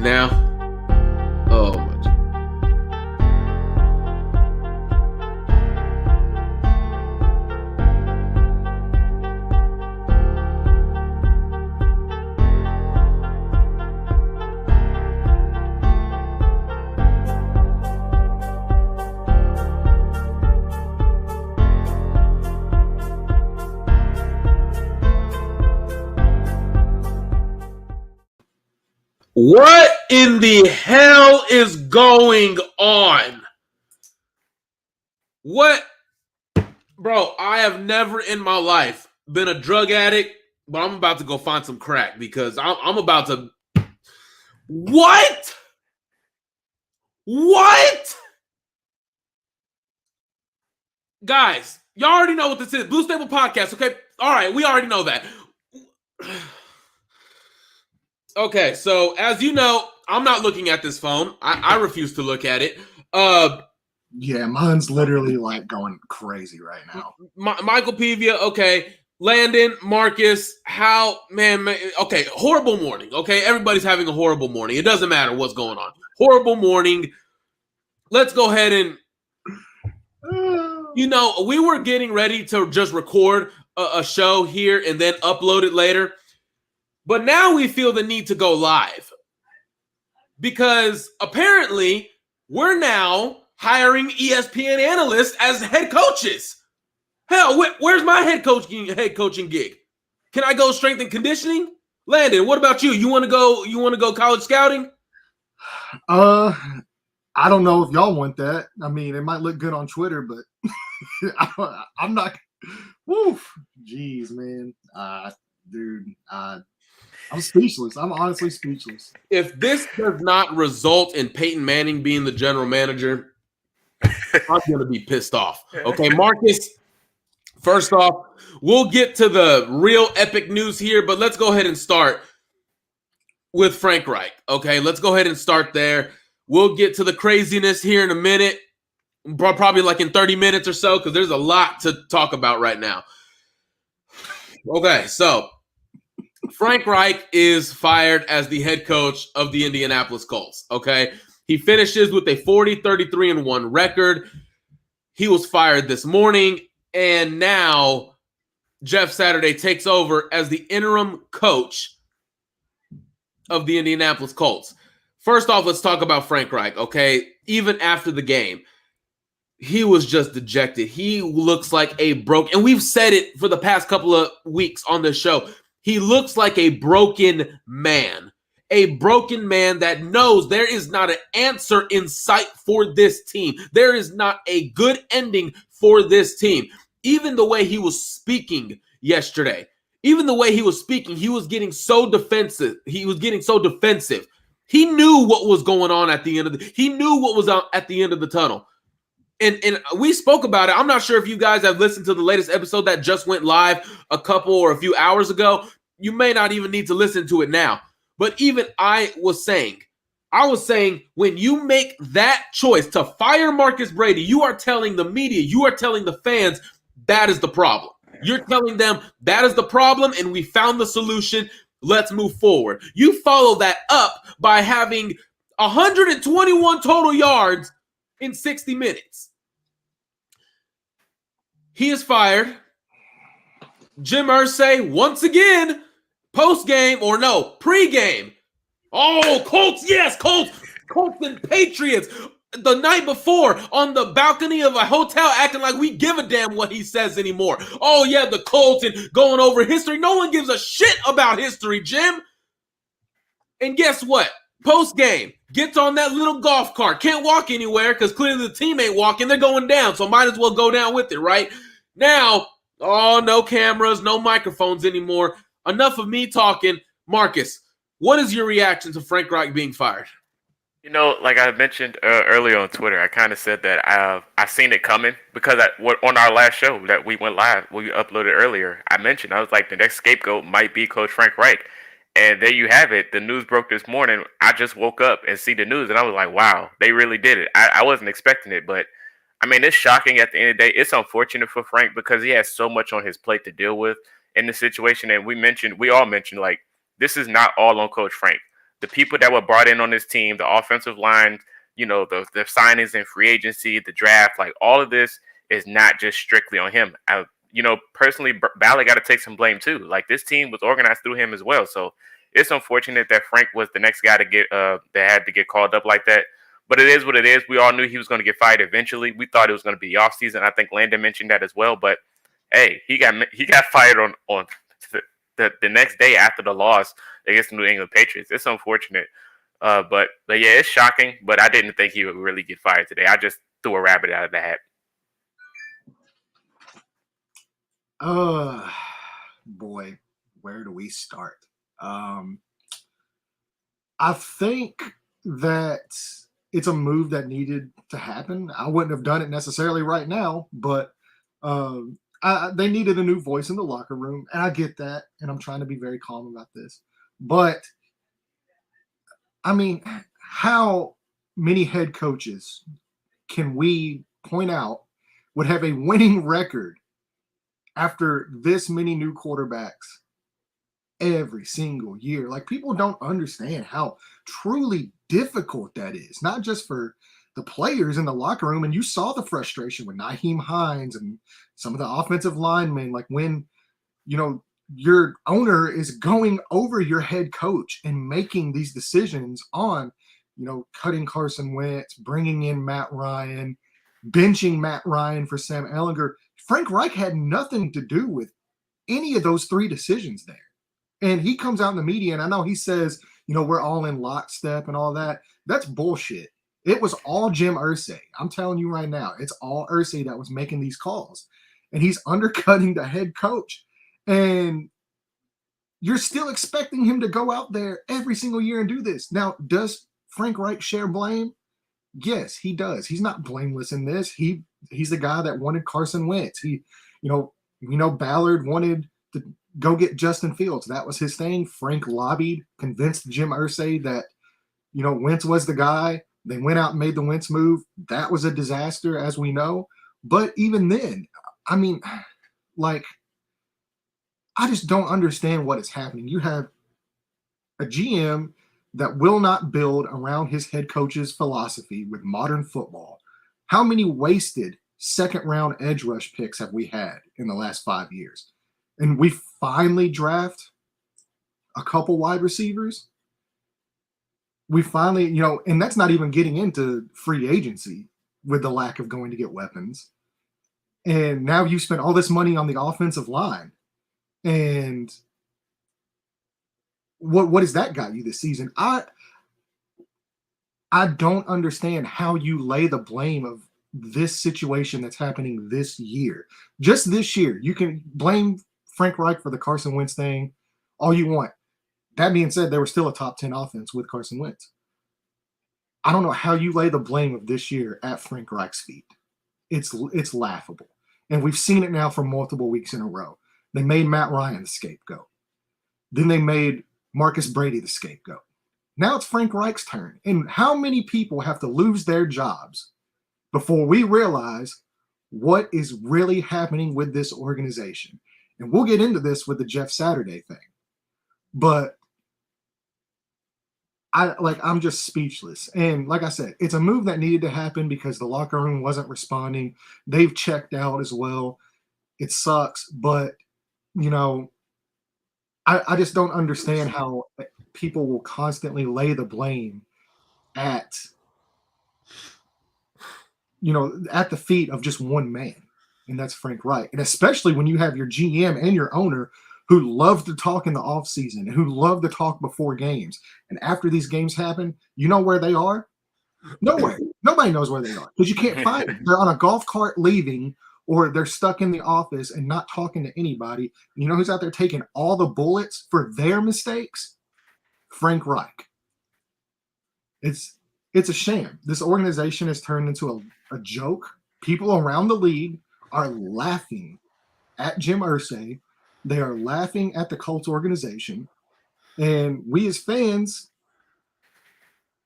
now. Oh my. What in the hell is going on? What? Bro, I have never in my life been a drug addict, but I'm about to go find some crack because I'm about to... What? What? Guys, y'all already know what this is. Blue Stable Podcast, okay? All right, we already know that. Okay, so as you know, I'm not looking at this phone. I refuse to look at it. Yeah, mine's literally like going crazy right now. Michael Pevia, okay. Landon, Marcus, how, man, okay, horrible morning, okay? Everybody's having a horrible morning. It doesn't matter what's going on. Horrible morning. Let's go ahead and, you know, we were getting ready to just record a show here and then upload it later. But now we feel the need to go live because apparently we're now hiring ESPN analysts as head coaches. Hell, where's my head coaching gig? Can I go strength and conditioning? Landon, what about you? You want to go college scouting? I don't know if y'all want that. I mean, it might look good on Twitter, but I'm not. Woof. Jeez, man. Dude, I'm speechless. I'm honestly speechless. If this does not result in Peyton Manning being the general manager, I'm going to be pissed off. Okay, Marcus, first off, we'll get to the real epic news here, but let's go ahead and start with Frank Reich. Okay, let's go ahead and start there. We'll get to the craziness here in a minute, probably like in 30 minutes or so, because there's a lot to talk about right now. Okay, so Frank Reich is fired as the head coach of the Indianapolis Colts, okay? He finishes with a 40-33-1 record. He was fired this morning, and now Jeff Satuday takes over as the interim coach of the Indianapolis Colts. First off, let's talk about Frank Reich, okay? Even after the game, he was just dejected. He looks like a broke, and we've said it for the past couple of weeks on this show. He looks like a broken man that knows there is not an answer in sight for this team. There is not a good ending for this team. Even the way he was speaking yesterday, he was getting so defensive. He knew what was going on at the end of the tunnel. And we spoke about it. I'm not sure if you guys have listened to the latest episode that just went live a couple or a few hours ago. You may not even need to listen to it now. But even I was saying, when you make that choice to fire Marcus Brady, you are telling the media, you are telling the fans, that is the problem. You're telling them that is the problem, and we found the solution. Let's move forward. You follow that up by having 121 total yards in 60 minutes. He is fired. Jim Irsay, once again, pregame. Oh, Colts, yes, Colts and Patriots. The night before on the balcony of a hotel acting like we give a damn what he says anymore. Oh, yeah, the Colts and going over history. No one gives a shit about history, Jim. And guess what? Post-game, gets on that little golf cart. Can't walk anywhere because clearly the team ain't walking. They're going down, so might as well go down with it, right? Now, no cameras, no microphones anymore. Enough of me talking. Marcus, what is your reaction to Frank Reich being fired? You know, like I mentioned earlier on Twitter, I kind of said that I seen it coming because on our last show that we went live, we uploaded earlier, I was like, the next scapegoat might be Coach Frank Reich. And there you have it. The news broke this morning. I just woke up and see the news, and I was like, wow, they really did it. I wasn't expecting it, but I mean, it's shocking at the end of the day. It's unfortunate for Frank because he has so much on his plate to deal with in the situation. And we all mentioned, like, this is not all on Coach Frank. the people that were brought in on this team, the offensive line, the signings and free agency, the draft, like all of this is not just strictly on him. Personally, Ballard got to take some blame too. Like this team was organized through him as well. So it's unfortunate that Frank was the next guy to get that had to get called up like that. But it is what it is. We all knew he was going to get fired eventually. We thought it was going to be off season. I think Landon mentioned that as well. But hey, he got fired on the next day after the loss against the New England Patriots. It's unfortunate. But yeah, it's shocking. But I didn't think he would really get fired today. I just threw a rabbit out of the hat. Boy, where do we start? I think that it's a move that needed to happen. I wouldn't have done it necessarily right now, but they needed a new voice in the locker room, and I get that, and I'm trying to be very calm about this. But, I mean, how many head coaches can we point out would have a winning record after this many new quarterbacks every single year? Like, people don't understand how truly difficult that is, not just for the players in the locker room. And you saw the frustration with Nyheim Hines and some of the offensive linemen, like when, your owner is going over your head coach and making these decisions on, cutting Carson Wentz, bringing in Matt Ryan, benching Matt Ryan for Sam Ehlinger. Frank Reich had nothing to do with any of those three decisions there. And he comes out in the media, and I know he says, we're all in lockstep and all that. That's bullshit. It was all Jim Irsay. I'm telling you right now, it's all Irsay that was making these calls. And he's undercutting the head coach. And you're still expecting him to go out there every single year and do this. Now, does Frank Reich share blame? Yes, he does. He's not blameless in this. He's the guy that wanted Carson Wentz. Ballard wanted to go get Justin Fields. That was his thing. Frank lobbied, convinced Jim Irsay that, Wentz was the guy. They went out and made the Wentz move. That was a disaster, as we know. But even then, I mean, like, I just don't understand what is happening. You have a GM that will not build around his head coach's philosophy with modern football. How many wasted second-round edge rush picks have we had in the last 5 years? And we finally draft a couple wide receivers. We finally, and that's not even getting into free agency with the lack of going to get weapons. And now you spent all this money on the offensive line. And what has that got you this season? I don't understand how you lay the blame of this situation that's happening this year. Just this year. You can blame Frank Reich for the Carson Wentz thing all you want. That being said, they were still a top 10 offense with Carson Wentz. I don't know how you lay the blame of this year at Frank Reich's feet. It's laughable. And we've seen it now for multiple weeks in a row. They made Matt Ryan the scapegoat. Then they made Marcus Brady the scapegoat. Now it's Frank Reich's turn. And how many people have to lose their jobs before we realize what is really happening with this organization? And we'll get into this with the Jeff Saturday thing. But I'm just speechless. And like I said, it's a move that needed to happen because the locker room wasn't responding. They've checked out as well. It sucks, but I just don't understand how people will constantly lay the blame at the feet of just one man, and that's Frank Reich. And especially when you have your GM and your owner who love to talk in the offseason and who love to talk before games. And after these games happen, you know where they are? Nowhere. Nobody knows where they are because you can't find them. They're on a golf cart leaving, or they're stuck in the office and not talking to anybody. You know who's out there taking all the bullets for their mistakes? Frank Reich. It's a shame. This organization has turned into a joke. People around the league are laughing at Jim Irsay. They are laughing at the Colts organization. And we as fans,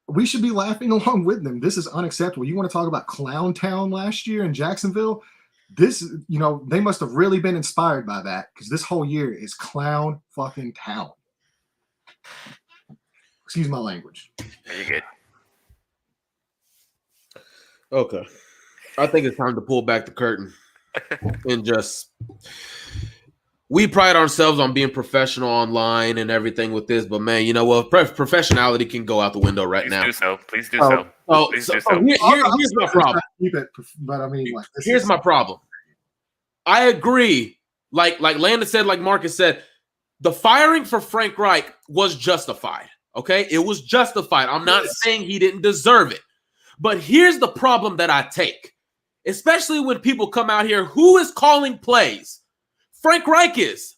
we should be laughing along with them. This is unacceptable. You want to talk about Clown Town last year in Jacksonville? This, they must have really been inspired by that because this whole year is Clown fucking Town. Excuse my language. You're good. Okay. I think it's time to pull back the curtain and just. We pride ourselves on being professional online and everything with this, but man, you know what? Professionality can go out the window right now. Please do so. Please do so. Here's my problem. But I mean, like, here's my problem. I agree. Like Landon said, like Marcus said, the firing for Frank Reich was justified. Okay, it was justified. I'm not saying he didn't deserve it, but here's the problem that I take, especially when people come out here. Who is calling plays? Frank Reich is.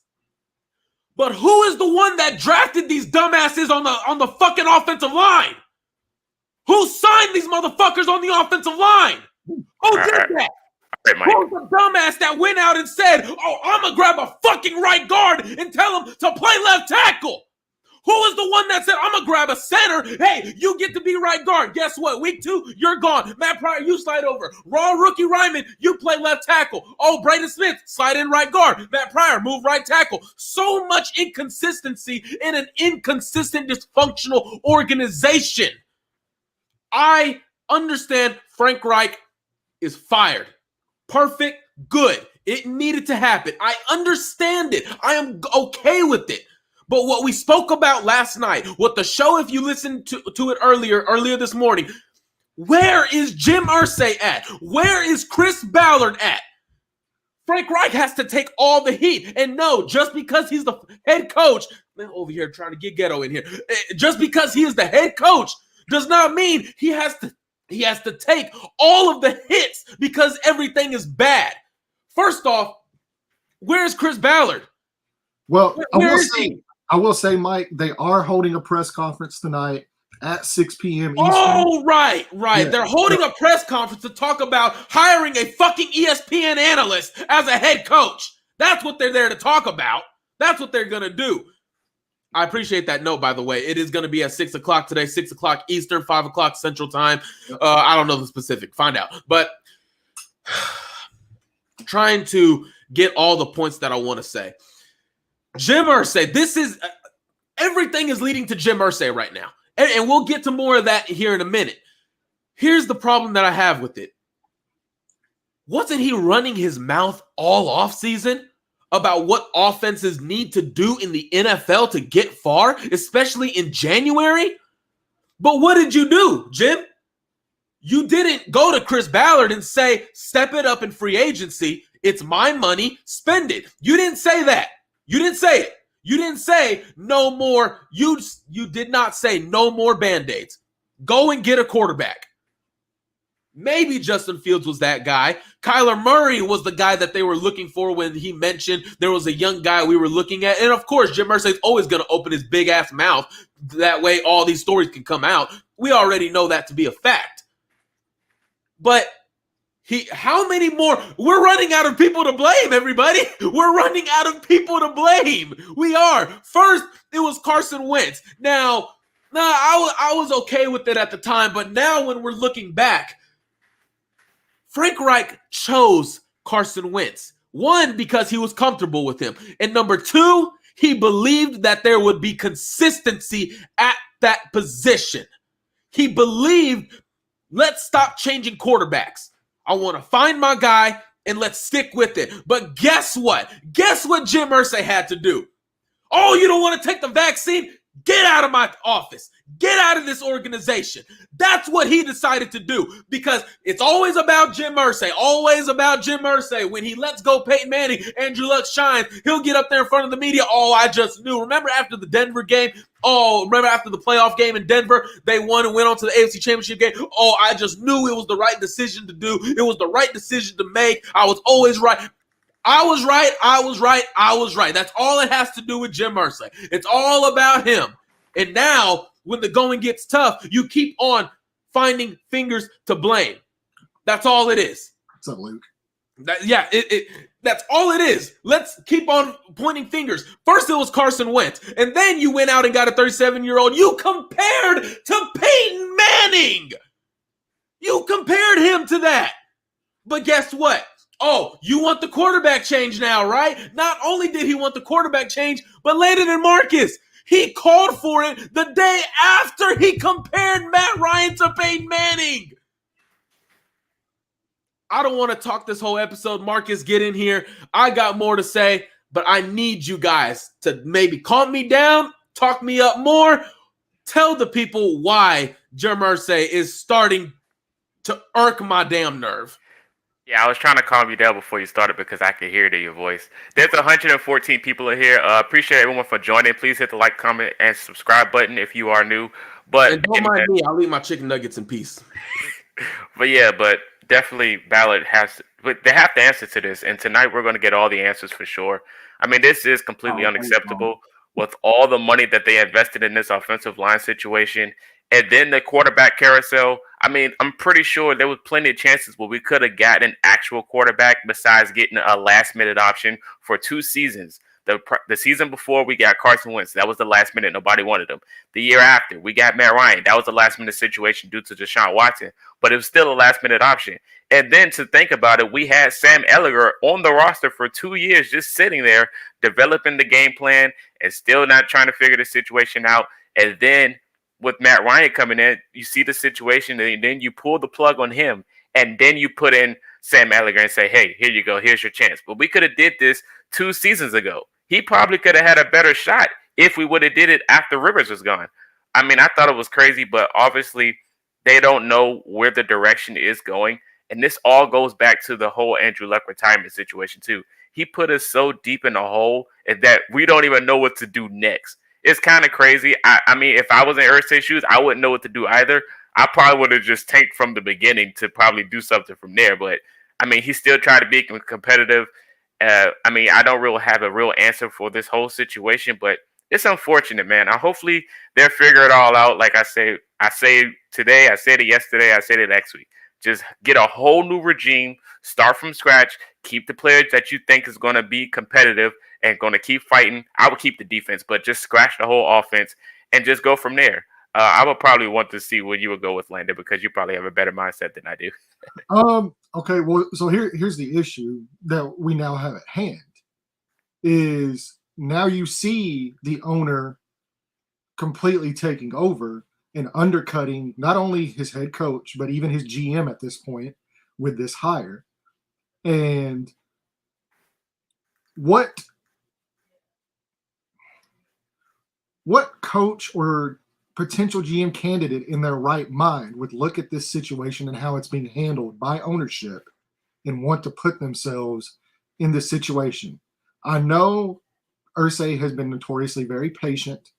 But who is the one that drafted these dumbasses on the fucking offensive line? Who signed these motherfuckers on the offensive line? Who did that? Who's the dumbass that went out and said, "Oh, I'm gonna grab a fucking right guard and tell him to play left tackle"? Who is the one that said, "I'm gonna grab a center"? Hey, you get to be right guard. Guess what? Week 2, you're gone. Matt Pryor, you slide over. Raw rookie Ryman, you play left tackle. Oh, Braden Smith, slide in right guard. Matt Pryor, move right tackle. So much inconsistency in an inconsistent, dysfunctional organization. I understand Frank Reich is fired. Perfect, good. It needed to happen. I understand it. I am okay with it. But what we spoke about last night, what the show, if you listened to it earlier this morning, where is Jim Irsay at? Where is Chris Ballard at? Frank Reich has to take all the heat. And no, just because he's the head coach, man, over here trying to get ghetto in here, just because he is the head coach does not mean he has to take all of the hits because everything is bad. First off, where's Chris Ballard? Well, I will say, Mike, they are holding a press conference tonight at 6 p.m. Eastern. Oh, right. Yeah. They're holding a press conference to talk about hiring a fucking ESPN analyst as a head coach. That's what they're there to talk about. That's what they're going to do. I appreciate that note, by the way. It is going to be at 6 o'clock today, 6 o'clock Eastern, 5 o'clock Central Time. I don't know the specific. Find out. But trying to get all the points that I want to say. Jim Irsay, everything is leading to Jim Irsay right now. And we'll get to more of that here in a minute. Here's the problem that I have with it. Wasn't he running his mouth all offseason about what offenses need to do in the NFL to get far, especially in January? But what did you do, Jim? You didn't go to Chris Ballard and say, step it up in free agency. It's my money. Spend it. You didn't say that. You didn't say it. You didn't say no more. You did not say no more Band-Aids. Go and get a quarterback. Maybe Justin Fields was that guy. Kyler Murray was the guy that they were looking for when he mentioned there was a young guy we were looking at. And, of course, Jim Irsay is always going to open his big-ass mouth. That way all these stories can come out. We already know that to be a fact. But how many more? We're running out of people to blame, everybody. We're running out of people to blame. We are. First, it was Carson Wentz. Now, I was okay with it at the time, but now when we're looking back, Frank Reich chose Carson Wentz. One, because he was comfortable with him. And number two, he believed that there would be consistency at that position. He believed, let's stop changing quarterbacks. I want to find my guy and let's stick with it. But guess what? Guess what Jim Irsay had to do? Oh, you don't want to take the vaccine? Get out of my office. Get out of this organization. That's what he decided to do because it's always about Jim Irsay. Always about Jim Irsay. When he lets go Peyton Manning, Andrew Luck shines. He'll get up there in front of the media. Oh, I just knew. Remember after the Denver game? Oh, remember after the playoff game in Denver? They won and went on to the AFC Championship game. Oh, I just knew it was the right decision to do. It was the right decision to make. I was always right. I was right. That's all it has to do with Jim Irsay. It's all about him. And now, when the going gets tough, you keep on finding fingers to blame. That's all it is. What's up, Luke? That's all it is. Let's keep on pointing fingers. First, it was Carson Wentz. And then you went out and got a 37-year-old. You compared to Peyton Manning. You compared him to that. But guess what? Oh, you want the quarterback change now, right? Not only did he want the quarterback change, but Landon and Marcus, He called for it the day after he compared Matt Ryan to Peyton Manning. I don't want to talk this whole episode. Marcus, get in here. I got more to say, but I need you guys to maybe calm me down, talk me up more. Tell the people why Jim Irsay is starting to irk my damn nerve. Yeah, I was trying to calm you down before you started because I could hear it in your voice. There's 114 people in here. Appreciate everyone for joining. Please hit the like, comment, and subscribe button if you are new. But and don't mind me. I'll eat my chicken nuggets in peace. but definitely Ballard they have to answer to this. And tonight we're going to get all the answers for sure. I mean, this is completely unacceptable with all the money that they invested in this offensive line situation. And then the quarterback carousel. I mean, I'm pretty sure there was plenty of chances where we could have gotten an actual quarterback besides getting a last-minute option for 2 seasons. The season before, we got Carson Wentz. That was the last minute. Nobody wanted him. The year after, we got Matt Ryan. That was the last-minute situation due to Deshaun Watson. But it was still a last-minute option. And then to think about it, we had Sam Ehlinger on the roster for 2 years just sitting there, developing the game plan and still not trying to figure the situation out. And then with Matt Ryan coming in, you see the situation, and then you pull the plug on him, and then you put in Sam Ehlinger and say, hey, here you go, here's your chance. But we could have did this 2 seasons ago. He probably could have had a better shot if we would have did it after Rivers was gone. I mean, I thought it was crazy, but obviously they don't know where the direction is going. And this all goes back to the whole Andrew Luck retirement situation, too. He put us so deep in a hole that we don't even know what to do next. It's kind of crazy. I mean, if I was in Irsay's shoes, I wouldn't know what to do either. I probably would have just tanked from the beginning to probably do something from there. But, I mean, he still tried to be competitive. I mean, I don't really have a real answer for this whole situation, but it's unfortunate, man. Hopefully they'll figure it all out. Like I say today, I said it yesterday, I said it next week. Just get a whole new regime, start from scratch, keep the players that you think is going to be competitive and going to keep fighting. I would keep the defense, but just scratch the whole offense and just go from there. I would probably want to see where you would go with Landon because you probably have a better mindset than I do. Okay, well, so here's the issue that we now have at hand is now you see the owner completely taking over and undercutting not only his head coach, but even his GM at this point with this hire. And what coach or potential GM candidate in their right mind would look at this situation and how it's being handled by ownership and want to put themselves in this situation? I know Irsay has been notoriously very patient.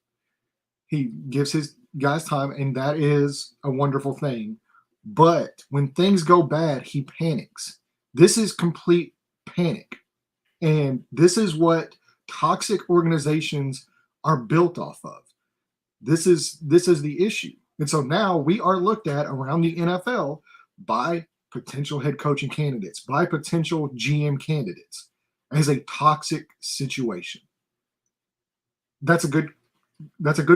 He gives his guys time, and that is a wonderful thing. But when things go bad, he panics. This is complete panic. And this is what toxic organizations are built off of. This is the issue. And so now we are looked at around the NFL by potential head coaching candidates, by potential GM candidates as a toxic situation. That's a good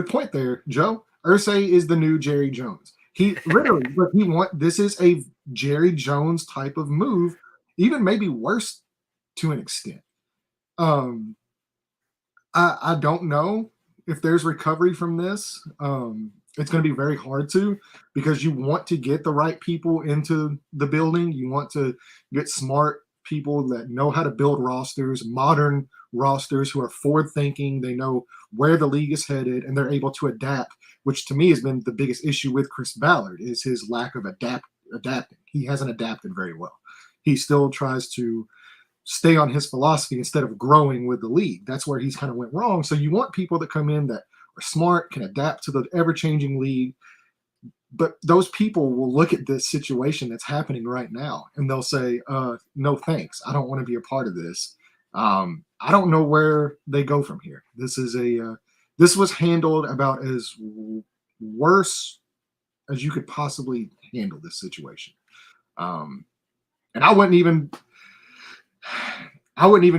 point there, Joe. Irsay is the new Jerry Jones. He literally, this is a Jerry Jones type of move, even maybe worse to an extent. I don't know if there's recovery from this. It's going to be very hard to, because you want to get the right people into the building. You want to get smart people that know how to build rosters, modern rosters who are forward thinking. They know where the league is headed and they're able to adapt, which to me has been the biggest issue with Chris Ballard is his lack of adapting. He hasn't adapted very well. He still tries to stay on his philosophy instead of growing with the league. That's where he's kind of went wrong. So you want people that come in that are smart, can adapt to the ever-changing league. But those people will look at this situation that's happening right now and they'll say, no, thanks. I don't want to be a part of this. I don't know where they go from here. This was handled about as worse as you could possibly handle this situation. And I wouldn't even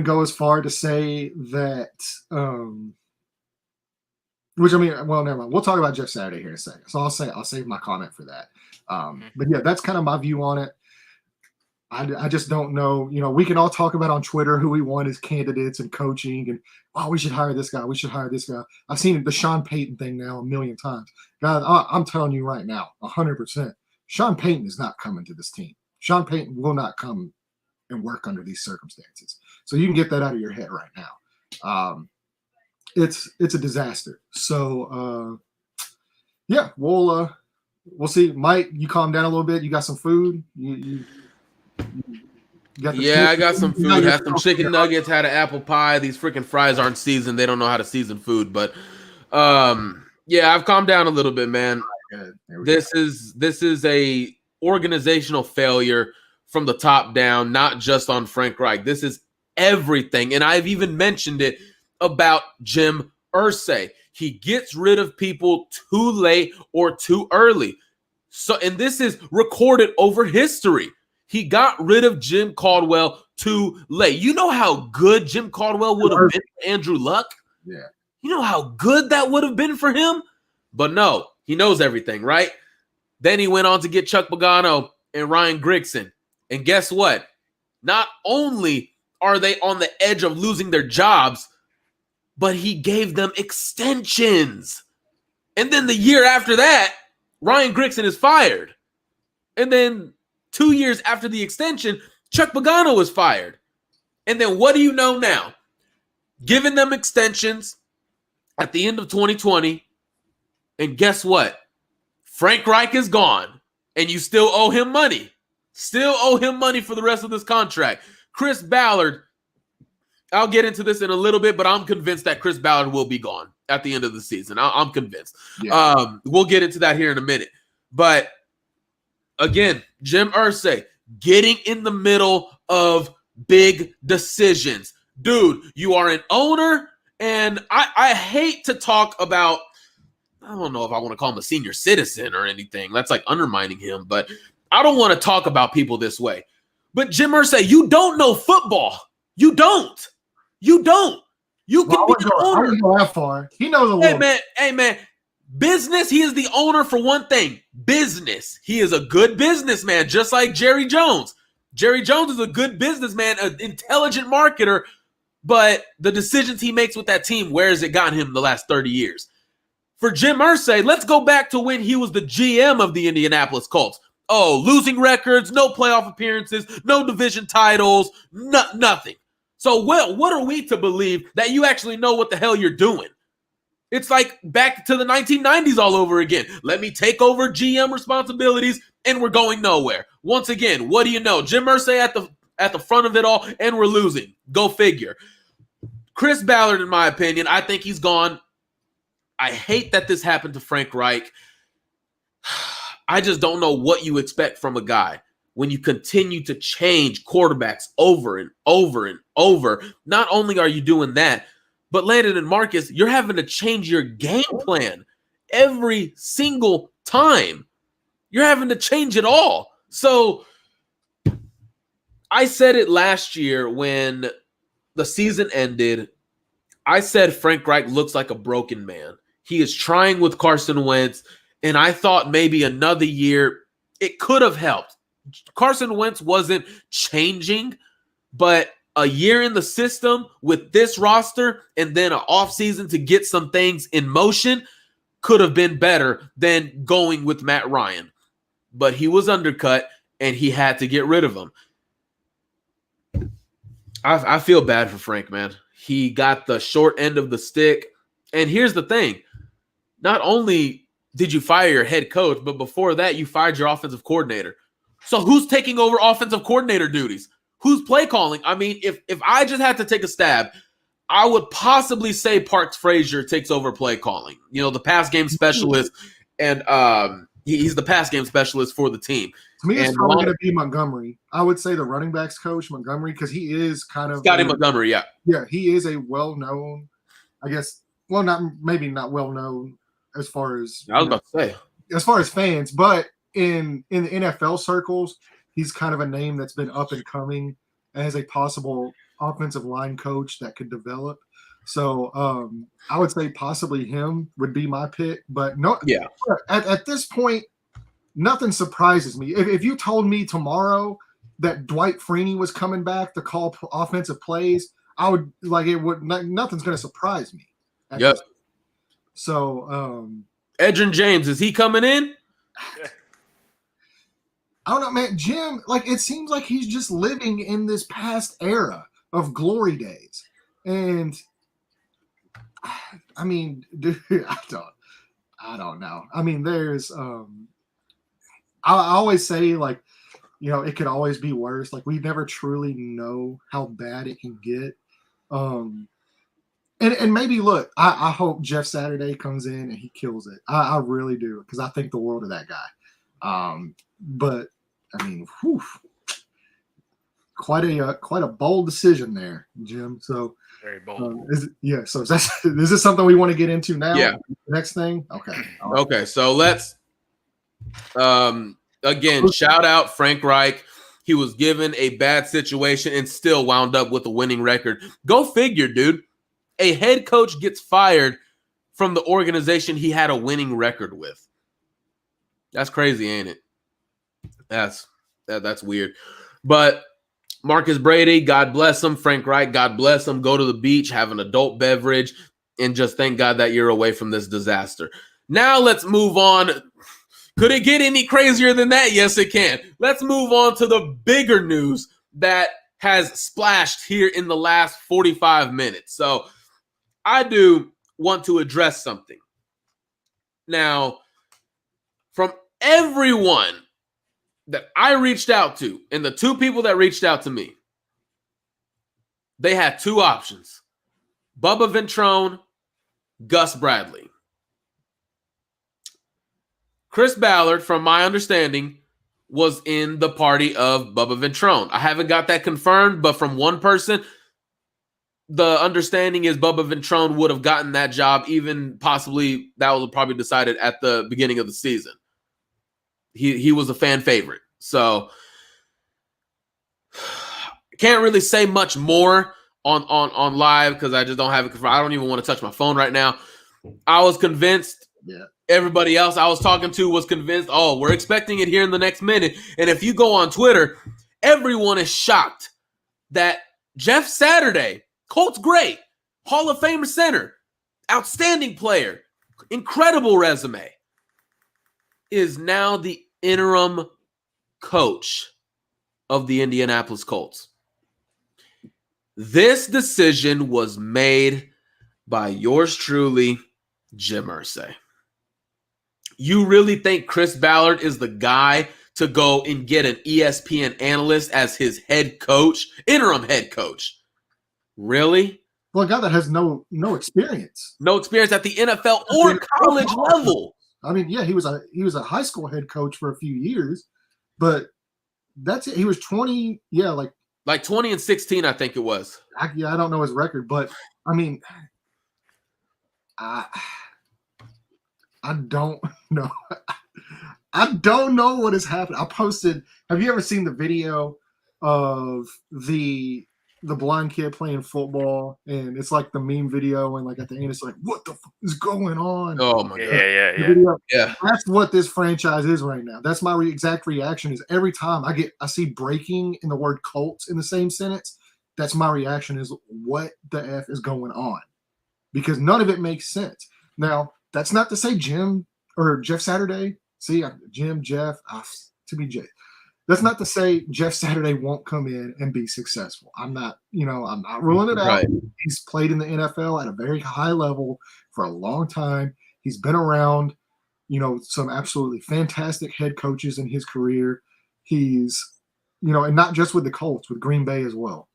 go as far to say that, which I mean, well, never mind. We'll talk about Jeff Saturday here in a second. So I'll save my comment for that. But yeah, that's kind of my view on it. I just don't know. We can all talk about on Twitter who we want as candidates and coaching, and we should hire this guy. We should hire this guy. I've seen the Sean Payton thing now a million times. Guys, I'm telling you right now, 100%. Sean Payton is not coming to this team. Sean Payton will not come and work under these circumstances. So you can get that out of your head right now. It's a disaster. So yeah, we'll see. Mike, you calm down a little bit. You got some food. You got I got some food. Had some chicken nuggets. Had an apple pie. These freaking fries aren't seasoned. They don't know how to season food. But I've calmed down a little bit, man. This is a organizational failure from the top down, not just on Frank Reich. This is everything. And I've even mentioned it about Jim Irsay. He gets rid of people too late or too early. So, and this is recorded over history. He got rid of Jim Caldwell too late. You know how good Jim Caldwell would have been for Andrew Luck? Yeah. You know how good that would have been for him? But no, he knows everything, right? Then he went on to get Chuck Pagano and Ryan Grigson. And guess what? Not only are they on the edge of losing their jobs, but he gave them extensions. And then the year after that, Ryan Grigson is fired. And then 2 years after the extension, Chuck Pagano was fired. And then what do you know now? Giving them extensions at the end of 2020. And guess what? Frank Reich is gone. And you still owe him money. Still owe him money for the rest of this contract. Chris Ballard, I'll get into this in a little bit, but I'm convinced that Chris Ballard will be gone at the end of the season. I'm convinced. Yeah. We'll get into that here in a minute. But again, Jim Irsay getting in the middle of big decisions. Dude, you are an owner, and I hate to talk about, I don't know if I want to call him a senior citizen or anything. That's like undermining him, but I don't want to talk about people this way. But Jim Irsay, you don't know football. You don't. You can be an owner. I wouldn't go that far. He knows a little. Hey, man. Business, he is the owner for one thing. Business. He is a good businessman, just like Jerry Jones. Jerry Jones is a good businessman, an intelligent marketer, but the decisions he makes with that team, where has it gotten him the last 30 years? For Jim Irsay, let's go back to when he was the GM of the Indianapolis Colts. Oh, losing records, no playoff appearances, no division titles, nothing. So, what are we to believe that you actually know what the hell you're doing? It's like back to the 1990s all over again. Let me take over GM responsibilities, and we're going nowhere. Once again, what do you know? Jim Irsay at the front of it all, and we're losing. Go figure. Chris Ballard, in my opinion, I think he's gone. I hate that this happened to Frank Reich. I just don't know what you expect from a guy when you continue to change quarterbacks over and over and over. Not only are you doing that, but Landon and Marcus, you're having to change your game plan every single time. You're having to change it all. So I said it last year when the season ended. I said Frank Reich looks like a broken man. He is trying with Carson Wentz, and I thought maybe another year it could have helped. Carson Wentz wasn't changing, but a year in the system with this roster and then an offseason to get some things in motion could have been better than going with Matt Ryan. But he was undercut, and he had to get rid of him. I feel bad for Frank, man. He got the short end of the stick. And here's the thing. Not only did you fire your head coach, but before that, you fired your offensive coordinator. So who's taking over offensive coordinator duties? Who's play calling? I mean, if I just had to take a stab, I would possibly say Parks Frazier takes over play calling. You know, the pass game specialist, and he's the pass game specialist for the team. To me, it's probably going to be Montgomery. I would say the running backs coach, Montgomery, because he is kind of Scotty Montgomery, yeah. Yeah, he is a well-known, I guess, well, not well-known as far as I was about to say. As far as fans, but in the NFL circles, he's kind of a name that's been up and coming as a possible offensive line coach that could develop. So I would say possibly him would be my pick. But no, yeah. At this point, nothing surprises me. If you told me tomorrow that Dwight Freeney was coming back to call offensive plays, I would like it. Nothing's going to surprise me. Yep. So, Edgerrin James, is he coming in? I don't know, man. Jim, like it seems like he's just living in this past era of glory days, and I mean, dude, I don't know. I mean, there's I always say like, you know, it could always be worse. Like we never truly know how bad it can get. And maybe look, I hope Jeff Saturday comes in and he kills it. I really do, because I think the world of that guy. But I mean, whew, quite a bold decision there, Jim. So Very bold. So is this something we want to get into now? Yeah. Next thing. Okay. Right. Okay. So let's again shout out Frank Reich. He was given a bad situation and still wound up with a winning record. Go figure, dude. A head coach gets fired from the organization he had a winning record with. That's crazy, ain't it? That's weird. But Marcus Brady, God bless him. Frank Reich, God bless him. Go to the beach, have an adult beverage, and just thank God that you're away from this disaster. Now let's move on. Could it get any crazier than that? Yes, it can. Let's move on to the bigger news that has splashed here in the last 45 minutes. So I do want to address something. Now, from everyone that I reached out to, and the two people that reached out to me, they had two options: Bubba Ventrone, Gus Bradley. Chris Ballard, from my understanding, was in the party of Bubba Ventrone. I haven't got that confirmed, but from one person, the understanding is Bubba Ventrone would have gotten that job, even possibly that was probably decided at the beginning of the season. He was a fan favorite. So can't really say much more on live because I just don't have it confirmed. I don't even want to touch my phone right now. I was convinced. Yeah. Everybody else I was talking to was convinced, oh, we're expecting it here in the next minute. And if you go on Twitter, everyone is shocked that Jeff Saturday, Colts great, Hall of Fame center, outstanding player, incredible resume, is now the interim coach of the Indianapolis Colts. This decision was made by yours truly, Jim Irsay. You really think Chris Ballard is the guy to go and get an ESPN analyst as his head coach, interim head coach? Really? Well, a guy that has no experience. No experience at the NFL or college level. I mean, yeah, he was a high school head coach for a few years, but that's it. He was 20, yeah, like 20 and 16, I think it was. I don't know his record, but I mean, I don't know. I don't know what has happened. I posted. Have you ever seen the video of the blind kid playing football, and it's like the meme video, and like at the end it's like, what the fuck is going on? Oh my god! Yeah. That's what this franchise is right now. That's my exact reaction. Is every time I see breaking in the word Colts in the same sentence, that's my reaction. Is what the F is going on? Because none of it makes sense. Now that's not to say Jim or Jeff Saturday. See, Jim, Jeff, to be Jay. That's not to say Jeff Saturday won't come in and be successful. I'm not ruling it out. Right. He's played in the NFL at a very high level for a long time. He's been around, some absolutely fantastic head coaches in his career. He's, and not just with the Colts, with Green Bay as well.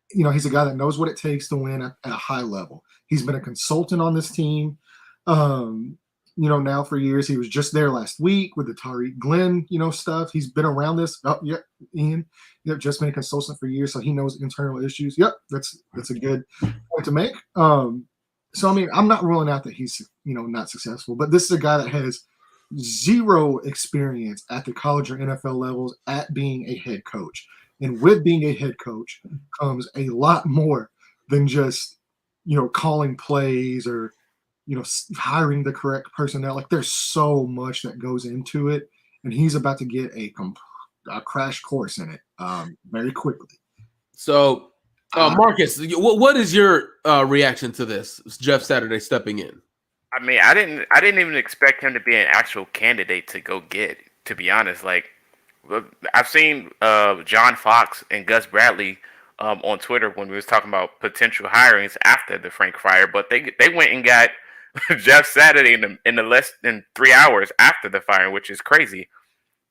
He's a guy that knows what it takes to win at a high level. He's been a consultant on this team. Now for years. He was just there last week with the Tariq Glenn, stuff. He's been around this. Oh, yeah, Ian. Yep, just been a consultant for years, so he knows internal issues. Yep, that's a good point to make. So I mean, I'm not ruling out that he's not successful, but this is a guy that has zero experience at the college or NFL levels at being a head coach. And with being a head coach comes a lot more than just calling plays or hiring the correct personnel. Like there's so much that goes into it, and he's about to get a a crash course in it very quickly. So, Marcus, what is your reaction to this? Jeff Saturday stepping in. I mean, I didn't even expect him to be an actual candidate to go get. To be honest, like I've seen John Fox and Gus Bradley on Twitter when we was talking about potential hirings after the Frank fire, but they went and got Jeff Saturday in the less than 3 hours after the firing, which is crazy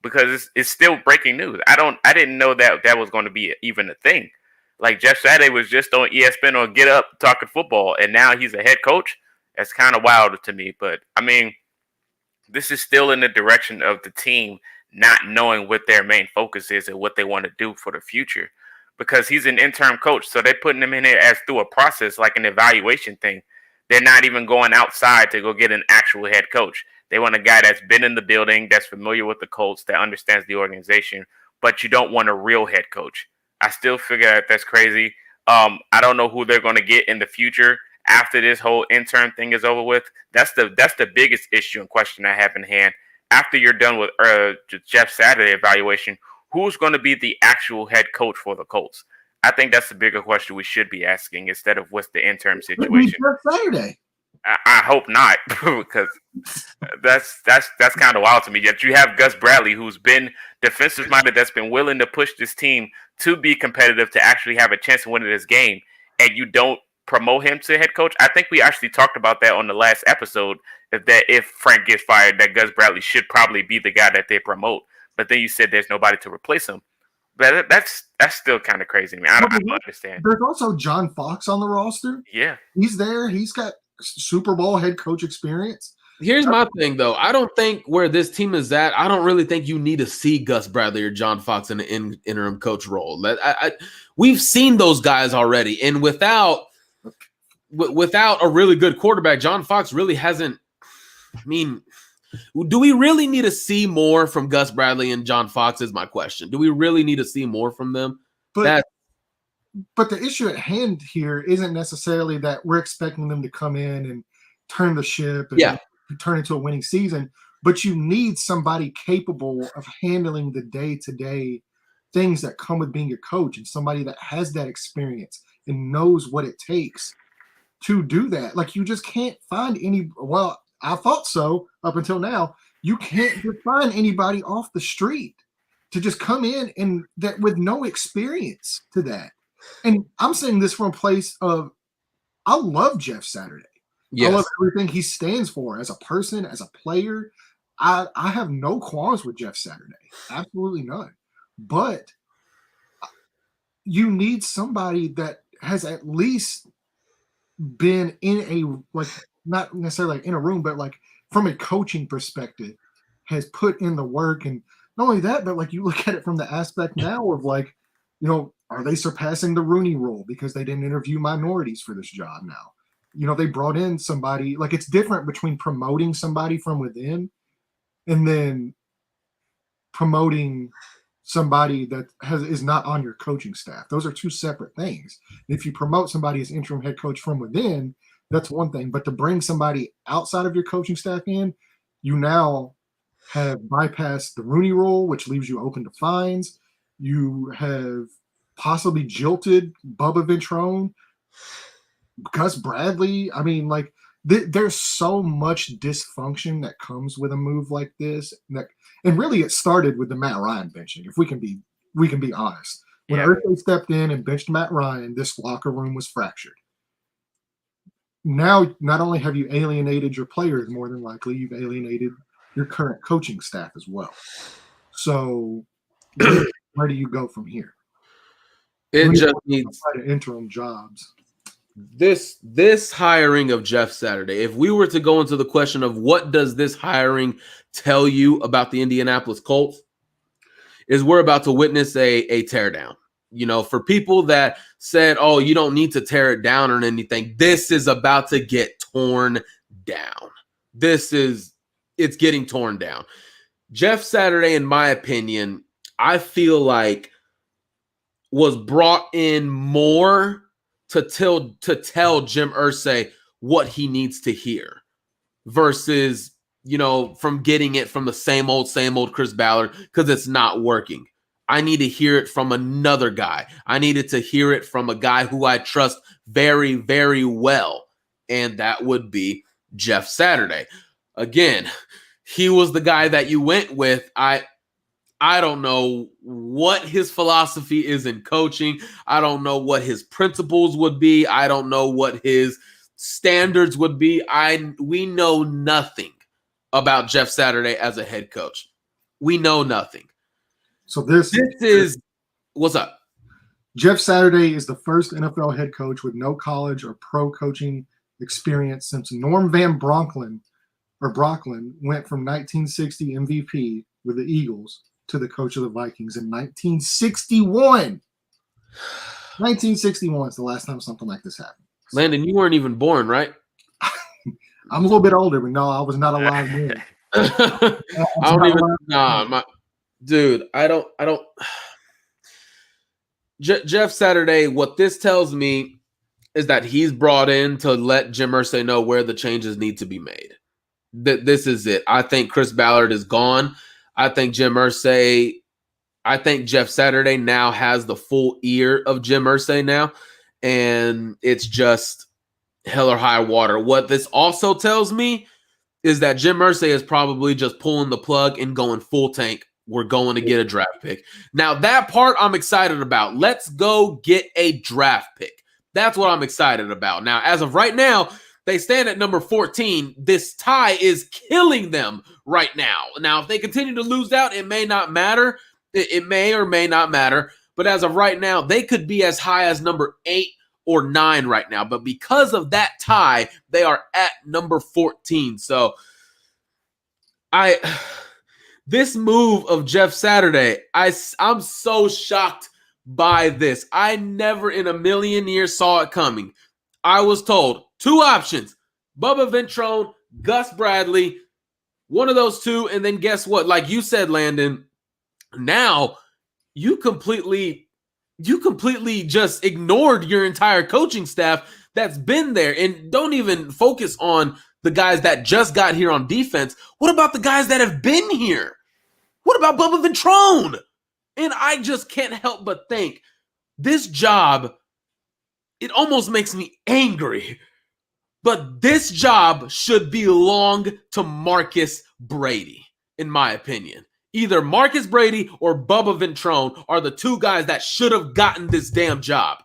because it's still breaking news. I didn't know that was going to be even a thing. Like Jeff Saturday was just on ESPN on Get Up talking football, and now he's a head coach. That's kind of wild to me, but I mean, this is still in the direction of the team not knowing what their main focus is and what they want to do for the future. Because he's an interim coach, so they're putting him in here as through a process, like an evaluation thing. They're not even going outside to go get an actual head coach. They want a guy that's been in the building, that's familiar with the Colts, that understands the organization, but you don't want a real head coach. I still figure that that's crazy. I don't know who they're going to get in the future after this whole intern thing is over with. That's the biggest issue and question I have in hand. After you're done with Jeff Saturday evaluation, who's going to be the actual head coach for the Colts? I think that's the bigger question we should be asking instead of what's the interim situation. Jeff Saturday. I hope not, because that's kind of wild to me. Yet you have Gus Bradley, who's been defensive minded, that's been willing to push this team to be competitive, to actually have a chance of winning this game, and you don't promote him to head coach. I think we actually talked about that on the last episode. If Frank gets fired, that Gus Bradley should probably be the guy that they promote. But then you said there's nobody to replace him. But that's still kind of crazy to me. I don't understand. There's also John Fox on the roster. Yeah, he's there. He's got Super Bowl head coach experience. Here's my thing, though. I don't think where this team is at, I don't really think you need to see Gus Bradley or John Fox in the interim coach role. We've seen those guys already, and without a really good quarterback, John Fox really hasn't. I mean, do we really need to see more from Gus Bradley and John Fox is my question. Do we really need to see more from them? But the issue at hand here isn't necessarily that we're expecting them to come in and turn the ship and turn into a winning season, but you need somebody capable of handling the day-to-day things that come with being a coach, and somebody that has that experience and knows what it takes to do that. Like, you just can't find I thought so up until now. You can't just find anybody off the street to just come in and that with no experience to that. And I'm saying this from a place of, I love Jeff Saturday. Yes. I love everything he stands for as a person, as a player. I have no qualms with Jeff Saturday. Absolutely none. But you need somebody that has at least been in a, like, not necessarily like in a room, but like from a coaching perspective, has put in the work. And not only that, but like you look at it from the aspect now of like, you know, are they surpassing the Rooney Rule because they didn't interview minorities for this job now? You know, they brought in somebody, like it's different between promoting somebody from within and then promoting somebody that is not on your coaching staff. Those are two separate things. If you promote somebody as interim head coach from within, that's one thing. But to bring somebody outside of your coaching staff in, you now have bypassed the Rooney Rule, which leaves you open to fines. You have possibly jilted Bubba Ventrone, Gus Bradley. I mean, like, there's so much dysfunction that comes with a move like this. And really, it started with the Matt Ryan benching. If we can be honest, when Irsay stepped in and benched Matt Ryan, this locker room was fractured. Now, not only have you alienated your players, more than likely, you've alienated your current coaching staff as well. So, where do you go from here? It just needs interim jobs. This hiring of Jeff Saturday, if we were to go into the question of what does this hiring tell you about the Indianapolis Colts, is we're about to witness a teardown. You know, for people that said, oh, you don't need to tear it down or anything, this is about to get torn down. It's getting torn down. Jeff Saturday, in my opinion, I feel like was brought in more to tell Jim Irsay what he needs to hear versus, you know, from getting it from the same old Chris Ballard, because it's not working. I need to hear it from another guy. I needed to hear it from a guy who I trust very, very well, and that would be Jeff Saturday. Again, he was the guy that you went with. I don't know what his philosophy is in coaching. I don't know what his principles would be. I don't know what his standards would be. We know nothing about Jeff Saturday as a head coach. We know nothing. So this is what's up. Jeff Saturday is the first NFL head coach with no college or pro coaching experience since Norm Van Brocklin went from 1960 MVP with the Eagles to the coach of the Vikings in 1961. 1961 is the last time something like this happened. Landon, you weren't even born, right? I'm a little bit older, but no, I was not alive then. Jeff Saturday, what this tells me is that he's brought in to let Jim Irsay know where the changes need to be made. This is it. I think Chris Ballard is gone. I think Jeff Saturday now has the full ear of Jim Irsay now, and it's just hell or high water. What this also tells me is that Jim Irsay is probably just pulling the plug and going full tank. We're going to get a draft pick. Now, that part I'm excited about. Let's go get a draft pick. That's what I'm excited about. Now, as of right now, they stand at number 14. This tie is killing them right now. Now, if they continue to lose out, it may not matter. It may or may not matter. But as of right now, they could be as high as number 8 or 9 right now. But because of that tie, they are at number 14. So, this move of Jeff Saturday, I'm so shocked by this. I never in a million years saw it coming. I was told 2 options, Bubba Ventrone, Gus Bradley, one of those 2, and then guess what? Like you said, Landon, now you completely just ignored your entire coaching staff that's been there, and don't even focus on the guys that just got here on defense. What about the guys that have been here? What about Bubba Ventrone? And I just can't help but think this job, it almost makes me angry. But this job should belong to Marcus Brady, in my opinion. Either Marcus Brady or Bubba Ventrone are the 2 guys that should have gotten this damn job.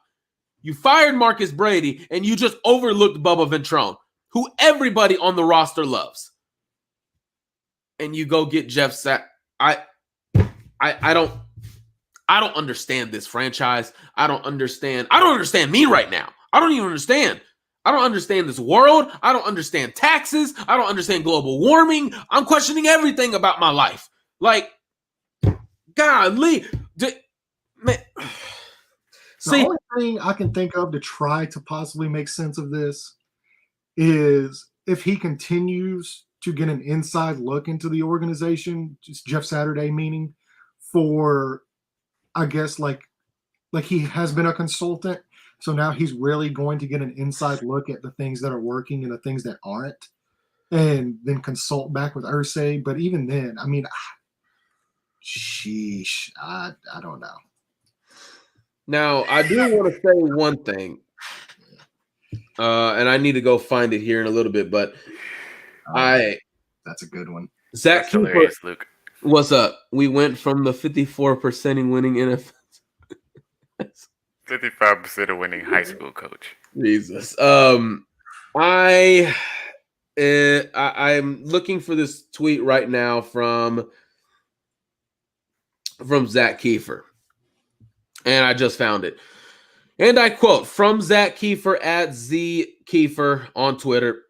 You fired Marcus Brady and you just overlooked Bubba Ventrone, who everybody on the roster loves. And you go get Jeff Saturday. I don't understand this franchise. I don't understand me right now. I don't even understand. I don't understand this world. I don't understand taxes. I don't understand global warming. I'm questioning everything about my life. Like, golly. Man. The only thing I can think of to try to possibly make sense of this is if he continues to get an inside look into the organization, just Jeff Saturday meaning, for, I guess, like he has been a consultant. So now he's really going to get an inside look at the things that are working and the things that aren't, and then consult back with Irsay. But even then, I mean, sheesh, I don't know. Now, I do want to say one thing, and I need to go find it here in a little bit, but that's a good one. Zach Cooper, Luke. What's up? We went from the 54% winning NFL. 55% of winning high school coach. Jesus. I'm looking for this tweet right now from Zach Kiefer. And I just found it. And I quote from Zach Kiefer at Z Kiefer on Twitter.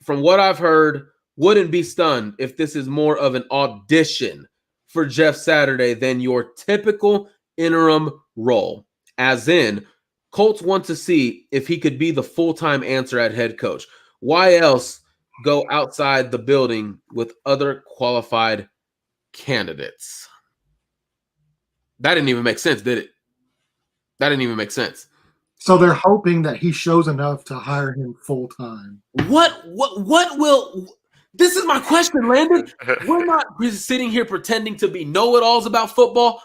From what I've heard, wouldn't be stunned if this is more of an audition for Jeff Saturday than your typical interim role. As in, Colts want to see if he could be the full-time answer at head coach. Why else go outside the building with other qualified candidates? That didn't even make sense, did it? That didn't even make sense. So they're hoping that he shows enough to hire him full-time. What will... This is my question, Landon. We're not sitting here pretending to be know-it-alls about football.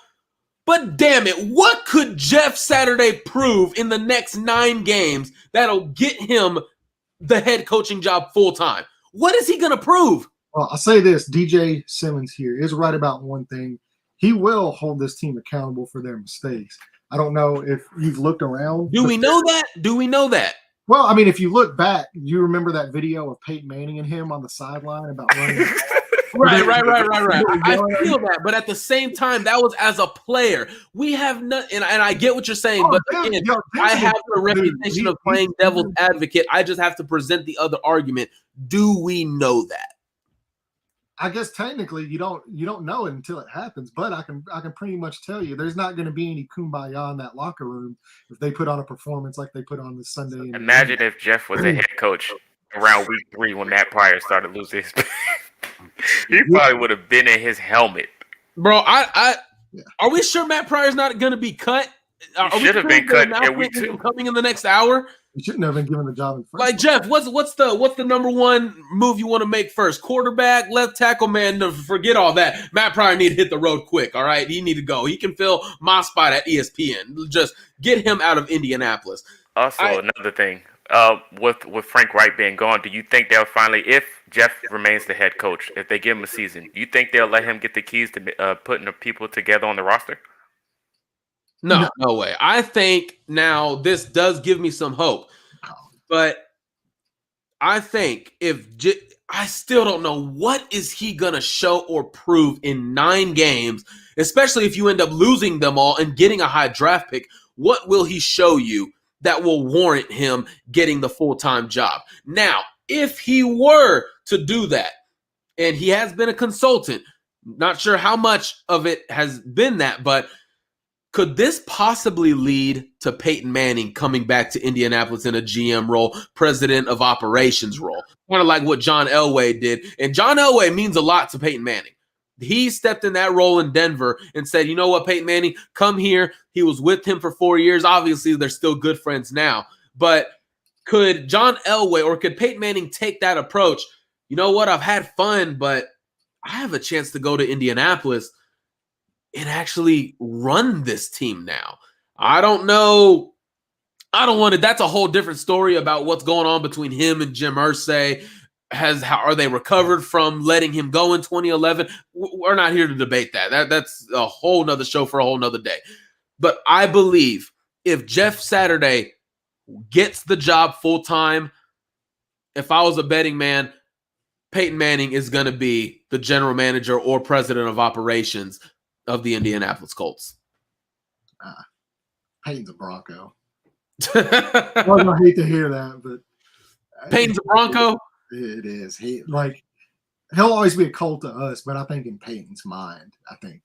But damn it, what could Jeff Saturday prove in the next 9 games that'll get him the head coaching job full time? What is he going to prove? Well, I'll say this. DJ Simmons here is right about one thing. He will hold this team accountable for their mistakes. I don't know if you've looked around. Do we know that? Do we know that? Well, I mean, if you look back, you remember that video of Peyton Manning and him on the sideline about running. Right. I feel that, but at the same time, that was as a player. We have not, and I get what you're saying, but again, I have the reputation of playing devil's advocate. I just have to present the other argument. Do we know that? I guess technically you don't know it until it happens, but I can pretty much tell you there's not going to be any kumbaya in that locker room if they put on a performance like they put on this Sunday. Imagine if Jeff was a head coach around week 3 when Matt Pryor started losing his. He probably would have been in his helmet, bro. Are we sure Matt Pryor's not going to be cut? He should have been cut in week 2. Coming in the next hour. You shouldn't have been given the job in first. Like Jeff, what's the number one move you want to make first? Quarterback, left tackle, man. No, forget all that. Matt Pryor need to hit the road quick. All right, he need to go. He can fill my spot at ESPN. Just get him out of Indianapolis. Also, another thing, with Frank Reich being gone, do you think they'll finally, if Jeff remains the head coach, if they give him a season, you think they'll let him get the keys to putting the people together on the roster? No way. I think now this does give me some hope, but I think I still don't know what is he going to show or prove in 9 games, especially if you end up losing them all and getting a high draft pick. What will he show you that will warrant him getting the full-time job? Now, if he were to do that, and he has been a consultant, not sure how much of it has been that, but could this possibly lead to Peyton Manning coming back to Indianapolis in a GM role, president of operations role, kind of like what John Elway did? And John Elway means a lot to Peyton Manning. He stepped in that role in Denver and said, you know what, Peyton Manning, come here. He was with him for 4 years. Obviously, they're still good friends now. But could John Elway or could Peyton Manning take that approach? You know what, I've had fun, but I have a chance to go to Indianapolis and actually run this team now. I don't know. I don't want to. That's a whole different story about what's going on between him and Jim Irsay. Are they recovered from letting him go in 2011? We're not here to debate that. That's a whole nother show for a whole nother day. But I believe if Jeff Saturday gets the job full time, if I was a betting man, Peyton Manning is going to be the general manager or president of operations of the Indianapolis Colts. Peyton's a Bronco. I hate to hear that, but Peyton's a Bronco? It is. He'll always be a Colt to us, but I think in Peyton's mind, I think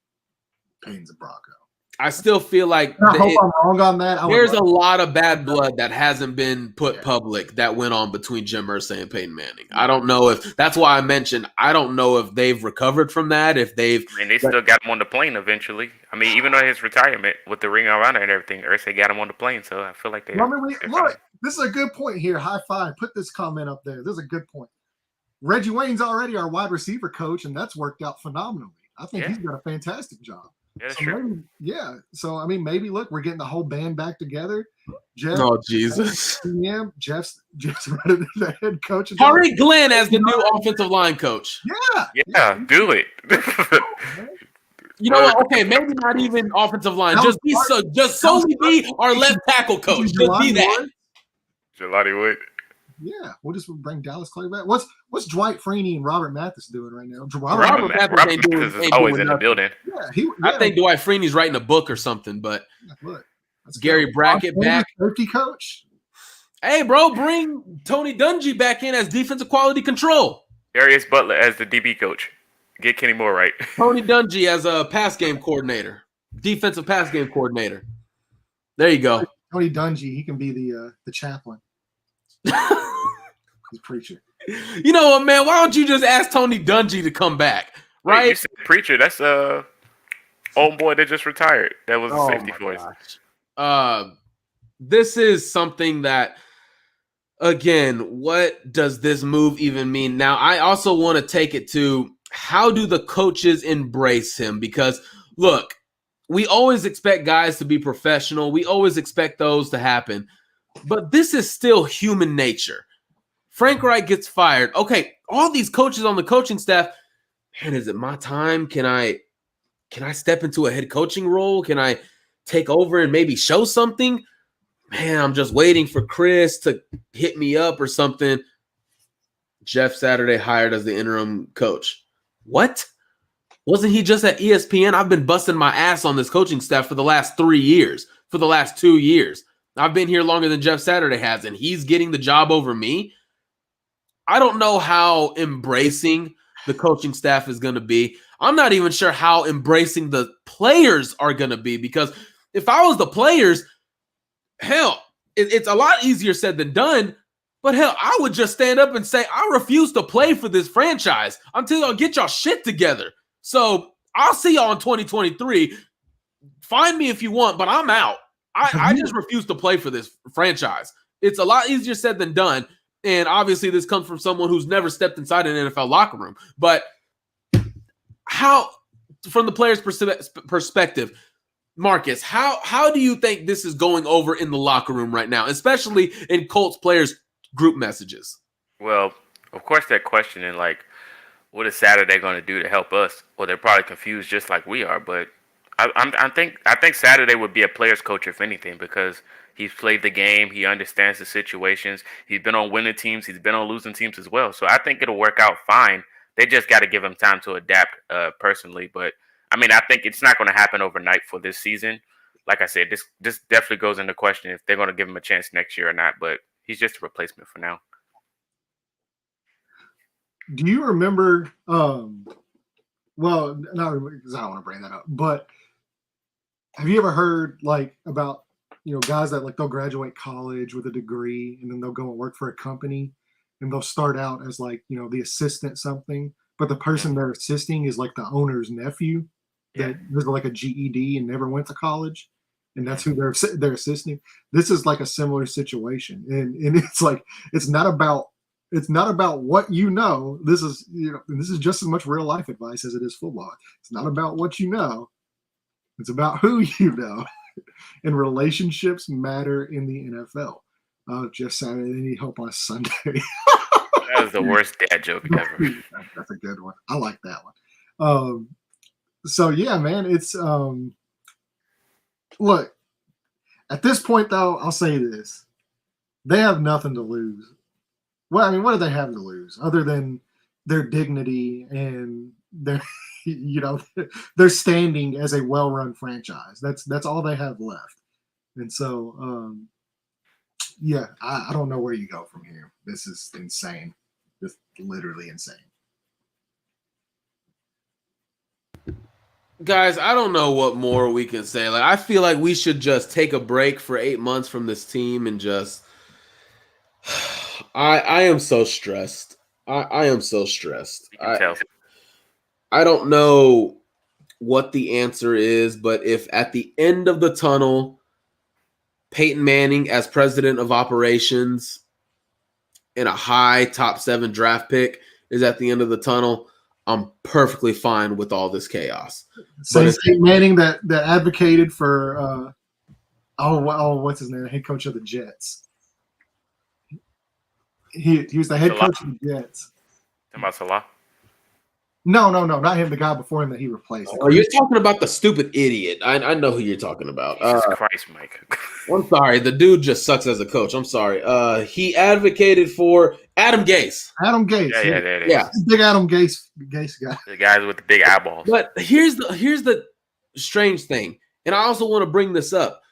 Peyton's a Bronco. I still feel like I hope I'm wrong on that. There's a lot of bad blood that hasn't been put public that went on between Jim Irsay and Peyton Manning. I don't know if that's why I mentioned. I don't know if they've recovered from that. If they've, and they still got him on the plane eventually. I mean, even though his retirement with the ring around it and everything, Irsay got him on the plane. So I feel like they. Look, this is a good point here. High five. Put this comment up there. This is a good point. Reggie Wayne's already our wide receiver coach, and that's worked out phenomenally. I think he's got a fantastic job. Yeah, sure. So I mean, maybe look, we're getting the whole band back together. Jeff, oh Jesus! Jeff's ready to the head coach. Harry Glenn as the new offensive line coach. Yeah, do it. You know what? Okay, maybe not even offensive line. Just solely be our left tackle coach. Just be that. Jelani Wood. Yeah, we'll just bring Dallas Clay back. What's Dwight Freeney and Robert Mathis doing right now? Robert Mathis is always in the building. I think Dwight Freeney's writing a book or something. But Gary Brackett back, safety coach. Hey, bro, bring Tony Dungy back in as defensive quality control. Darius Butler as the DB coach. Get Kenny Moore right. Tony Dungy as a pass game coordinator, defensive pass game coordinator. There you go. Tony Dungy, he can be the chaplain. He's preacher. You know what, man? Why don't you just ask Tony Dungy to come back? Right? Wait, you said preacher. That's old boy that just retired. That was a safety for us. This is something that, again, what does this move even mean? Now, I also want to take it to how do the coaches embrace him? Because, look, we always expect guys to be professional. We always expect those to happen. But this is still human nature. Frank Reich gets fired. Okay, all these coaches on the coaching staff, man, is it my time? Can I step into a head coaching role? Can I take over and maybe show something? Man, I'm just waiting for Chris to hit me up or something. Jeff Saturday hired as the interim coach. What? Wasn't he just at ESPN? I've been busting my ass on this coaching staff for the last 3 years, for the last 2 years. I've been here longer than Jeff Saturday has, and he's getting the job over me. I don't know how embracing the coaching staff is going to be. I'm not even sure how embracing the players are going to be, because if I was the players, hell, it's a lot easier said than done. But hell, I would just stand up and say, I refuse to play for this franchise until y'all get y'all shit together. So I'll see y'all in 2023. Find me if you want, but I'm out. I just refuse to play for this franchise. It's a lot easier said than done. And obviously this comes from someone who's never stepped inside an NFL locker room. But how, from the player's perspective, Marcus, how do you think this is going over in the locker room right now, especially in Colts players' group messages? Well, of course they're questioning, like, what is Saturday going to do to help us? Well, they're probably confused just like we are. But I think Saturday would be a player's coach if anything, because he's played the game. He understands the situations. He's been on winning teams. He's been on losing teams as well. So I think it'll work out fine. They just got to give him time to adapt personally. But, I mean, I think it's not going to happen overnight for this season. Like I said, this definitely goes into question if they're going to give him a chance next year or not. But he's just a replacement for now. Do you remember? Well, not because I don't want to bring that up, but have you ever heard like about guys that like they'll graduate college with a degree and then they'll go and work for a company and they'll start out as like the assistant something, but the person they're assisting is like the owner's nephew that was like a GED and never went to college, and that's who they're assisting. This is like a similar situation, and it's like it's not about what you know. This is this is just as much real life advice as it is football. It's not about what you know. It's about who you know. And relationships matter in the NFL. Jeff Saturday, they need help on Sunday. That was the worst dad joke ever. That's a good one. I like that one. So yeah, man, it's look, at this point though, I'll say this. They have nothing to lose. Well, I mean, what do they have to lose other than their dignity and their their standing as a well-run franchise? That's all they have left. And so yeah, I don't know where you go from here. This is insane. Just literally insane. Guys, I don't know what more we can say. Like, I feel like we should just take a break for 8 months from this team and just I am so stressed. I am so stressed. You can tell. I don't know what the answer is, but if at the end of the tunnel, Peyton Manning as president of operations and a high top 7 draft pick is at the end of the tunnel, I'm perfectly fine with all this chaos. Same Peyton Manning that advocated for what's his name? Head coach of the Jets. He was the head coach of the Jets. Talking about Salah? No, not him. The guy before him that he replaced. Oh, you're talking about the stupid idiot. I know who you're talking about. Jesus Christ, Mike. I'm sorry. The dude just sucks as a coach. I'm sorry. He advocated for Adam Gase. Adam Gase. Yeah. Big Adam Gase guy. The guys with the big eyeballs. But here's the strange thing, and I also want to bring this up.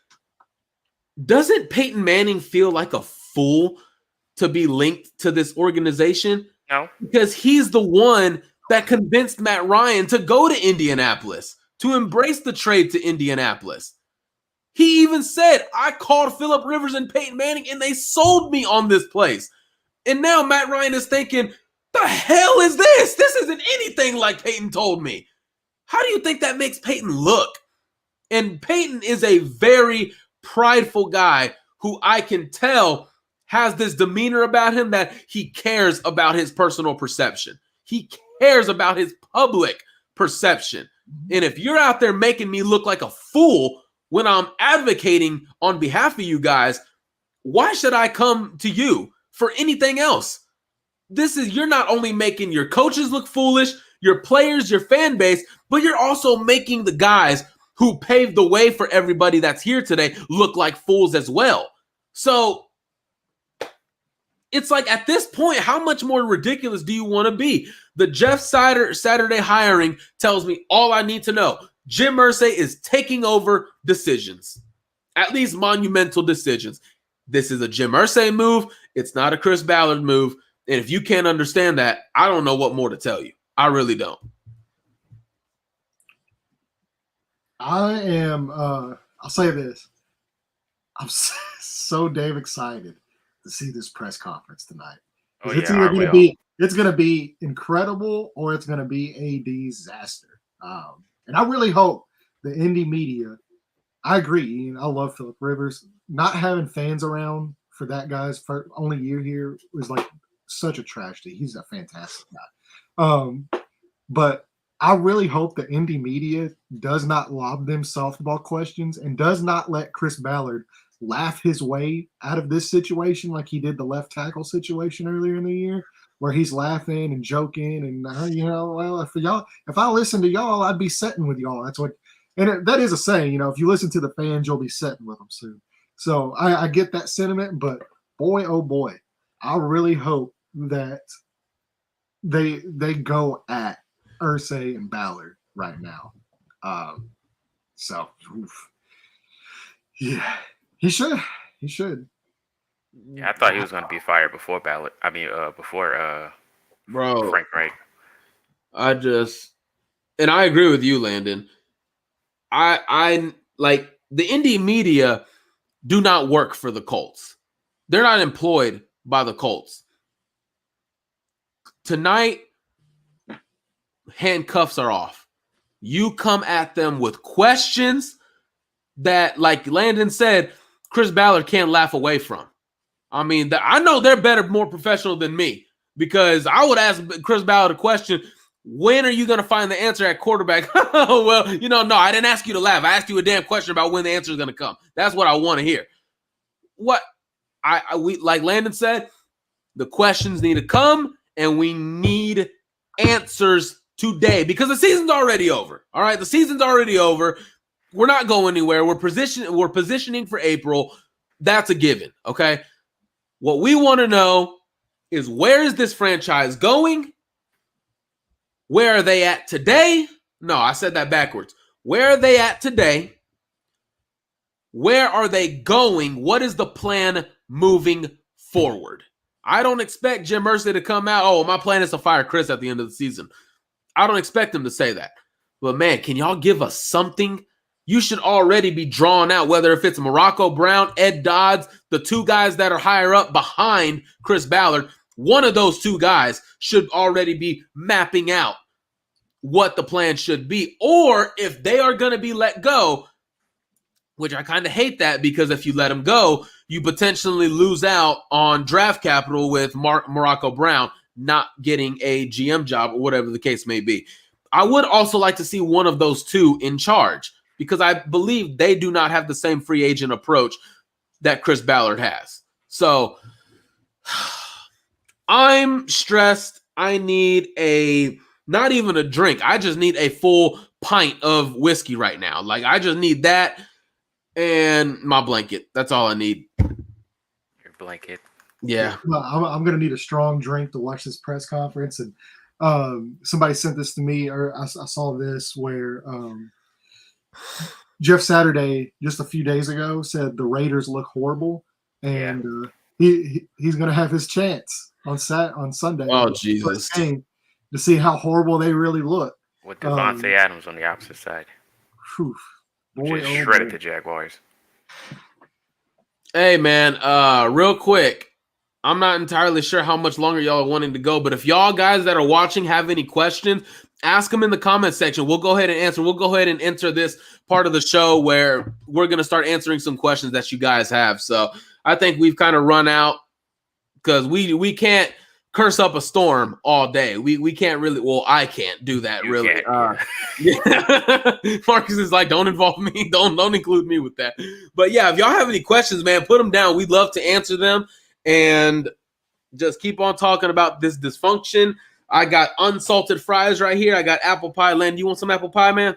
Doesn't Peyton Manning feel like a fool to be linked to this organization? No. Because he's the one that convinced Matt Ryan to go to Indianapolis, to embrace the trade to Indianapolis. He even said, I called Phillip Rivers and Peyton Manning, and they sold me on this place. And now Matt Ryan is thinking, the hell is this? This isn't anything like Peyton told me. How do you think that makes Peyton look? And Peyton is a very prideful guy who I can tell has this demeanor about him that he cares about his personal perception. He cares about his public perception. And if you're out there making me look like a fool when I'm advocating on behalf of you guys. Why should I come to you for anything else? You're not only making your coaches look foolish, your players, your fan base, but you're also making the guys who paved the way for everybody that's here today look like fools as well. So it's like, at this point, how much more ridiculous do you want to be? The Jeff Saturday hiring tells me all I need to know. Jim Irsay is taking over decisions, at least monumental decisions. This is a Jim Irsay move. It's not a Chris Ballard move. And if you can't understand that, I don't know what more to tell you. I really don't. I'll say this. I'm so damn excited to see this press conference tonight. Oh, it's yeah, either going to be, it's going to be incredible or it's going to be a disaster. And I really hope the indie media, I agree. I love Phillip Rivers. Not having fans around for that guy's only year here was like such a tragedy. He's a fantastic guy. But I really hope the indie media does not lob them softball questions and does not let Chris Ballard laugh his way out of this situation like he did the left tackle situation earlier in the year, where he's laughing and joking and well, if I listen to y'all, I'd be sitting with y'all. That's what, and that is a saying, if you listen to the fans, you'll be sitting with them soon. So I get that sentiment, but boy, oh boy, I really hope that they go at Irsay and Ballard right now. Yeah, he should. Yeah, I thought he was going to be fired before Ballard. I mean, before Frank Reich. And I agree with you, Landon. I like, the indie media do not work for the Colts. They're not employed by the Colts. Tonight, handcuffs are off. You come at them with questions that, like Landon said, Chris Ballard can't laugh away from. I mean, I know they're better, more professional than me, because I would ask Chris Ballard a question: when are you going to find the answer at quarterback? Well, no, I didn't ask you to laugh. I asked you a damn question about when the answer is going to come. That's what I want to hear. What we like Landon said, the questions need to come, and we need answers today, because the season's already over. All right, the season's already over. We're not going anywhere. We're positioning for April. That's a given. Okay. What we want to know is, where is this franchise going? Where are they at today? No, I said that backwards. Where are they at today? Where are they going? What is the plan moving forward? I don't expect Jim Irsay to come out, oh, my plan is to fire Chris at the end of the season. I don't expect him to say that. But man, can y'all give us something? You should already be drawn out, whether if it's Morocco Brown, Ed Dodds, the two guys that are higher up behind Chris Ballard. One of those two guys should already be mapping out what the plan should be. Or if they are going to be let go, which I kind of hate that, because if you let them go, you potentially lose out on draft capital with Morocco Brown not getting a GM job or whatever the case may be. I would also like to see one of those two in charge, because I believe they do not have the same free agent approach that Chris Ballard has. So I'm stressed. I need not even a drink. I just need a full pint of whiskey right now. Like, I just need that and my blanket. That's all I need. Your blanket. Yeah. Well, I'm going to need a strong drink to watch this press conference. And somebody sent this to me, or I saw this where Jeff Saturday just a few days ago said the Raiders look horrible, and he's going to have his chance on Sunday. Oh, Jesus. To see how horrible they really look. With Devontae Adams on the opposite side. Boy, just shredded the Jaguars. Hey, man, real quick, I'm not entirely sure how much longer y'all are wanting to go, but if y'all guys that are watching have any questions, ask them in the comment section. We'll go ahead and answer. We'll go ahead and enter this part of the show where we're going to start answering some questions that you guys have. So I think we've kind of run out, because we can't curse up a storm all day. We can't really. Well, I can't do that You really. can't, Yeah. Marcus is like, don't involve me. Don't include me with that. But yeah, if y'all have any questions, man, put them down. We'd love to answer them, and just keep on talking about this dysfunction. I got unsalted fries right here. I got apple pie. Len, you want some apple pie, man?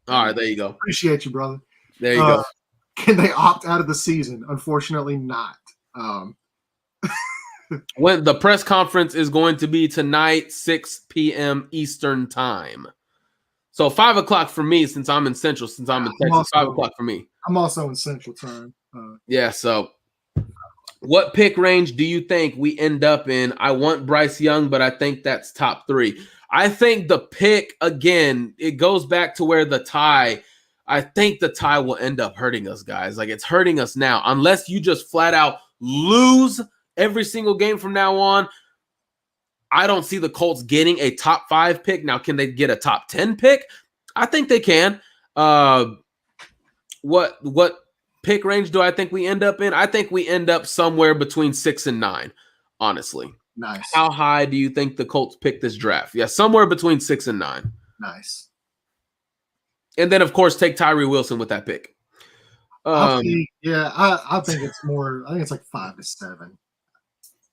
All right, there you go. Appreciate you, brother. There you go. Can they opt out of the season? Unfortunately, not. When the press conference is going to be tonight, 6 p.m. Eastern time. So 5 o'clock for me, since I'm in Central, since I'm in Texas. 5 o'clock for me. I'm also in Central time. Yeah, so what pick range do you think we end up in? I want Bryce Young, but I think that's top 3. I think the pick, again, it goes back to where the tie, I think the tie will end up hurting us, guys. Like, it's hurting us now. Unless you just flat out lose every single game from now on, I don't see the Colts getting a top 5 pick. Now, can they get a top 10 pick? I think they can. What pick range do I think we end up in? I think we end up somewhere between 6 and 9, honestly. Nice. How high do you think the Colts pick this draft? Yeah, somewhere between 6 and 9. Nice. And then, of course, take Tyree Wilson with that pick. I think it's more. I think it's like 5 to 7.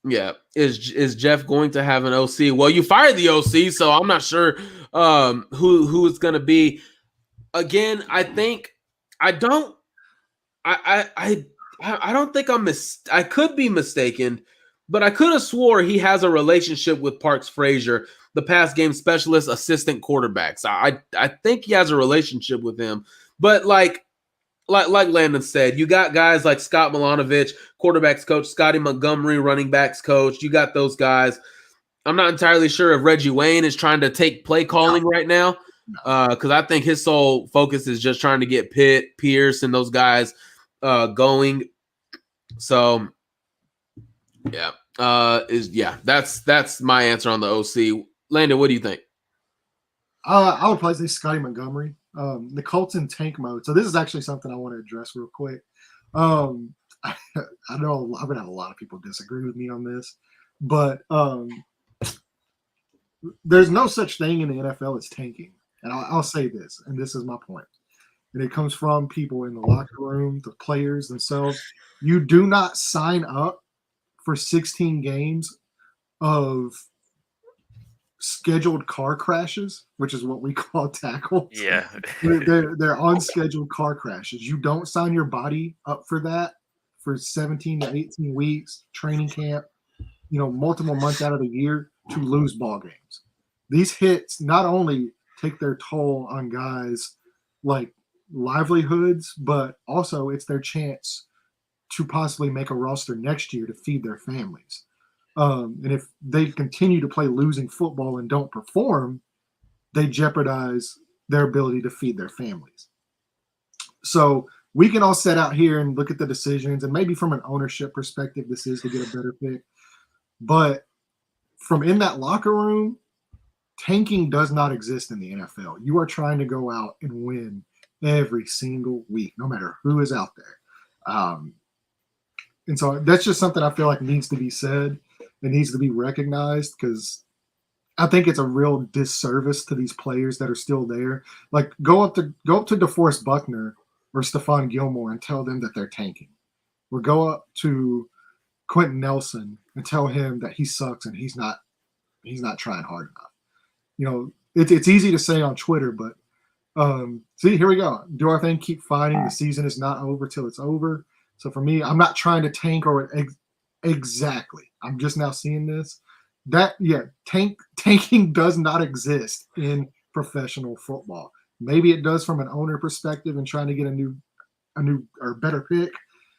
Yeah. Is Jeff going to have an OC? Well, you fired the OC, so I'm not sure who it's going to be. Again, I think I don't think I could be mistaken, but I could have swore he has a relationship with Parks Frazier, the pass game specialist, assistant quarterbacks. I think he has a relationship with him, but like Landon said, you got guys like Scott Milanovich, quarterbacks coach, Scotty Montgomery, running backs coach. You got those guys. I'm not entirely sure if Reggie Wayne is trying to take play calling right now, because I think his sole focus is just trying to get Pitt, Pierce, and those guys going. So, yeah, that's my answer on the OC. Landon, what do you think? I would probably say Scotty Montgomery. The Colts in tank mode. So this is actually something I want to address real quick. I know I'm gonna have a lot of people disagree with me on this, but there's no such thing in the NFL as tanking. And I'll say this, and this is my point. And it comes from people in the locker room, the players themselves. You do not sign up for 16 games of scheduled car crashes, which is what we call tackles. Yeah. they're unscheduled car crashes. You don't sign your body up for that for 17 to 18 weeks, training camp, multiple months out of the year to lose ball games. These hits not only take their toll on guys like livelihoods, but also it's their chance to possibly make a roster next year to feed their families. And if they continue to play losing football and don't perform, they jeopardize their ability to feed their families. So we can all set out here and look at the decisions, and maybe from an ownership perspective, this is to get a better pick. But from in that locker room, tanking does not exist in the NFL. You are trying to go out and win every single week, no matter who is out there. And so that's just something I feel like needs to be said. It needs to be recognized, because I think it's a real disservice to these players that are still there. Like, go up to DeForest Buckner or Stephon Gilmore and tell them that they're tanking. Or go up to Quentin Nelson and tell him that he sucks and he's not trying hard enough. It's easy to say on Twitter, but see, here we go. Do our thing, keep fighting. The season is not over till it's over. So for me, I'm not trying to tank exactly. I'm just now seeing this. Tanking does not exist in professional football. Maybe it does from an owner perspective and trying to get a new or better pick,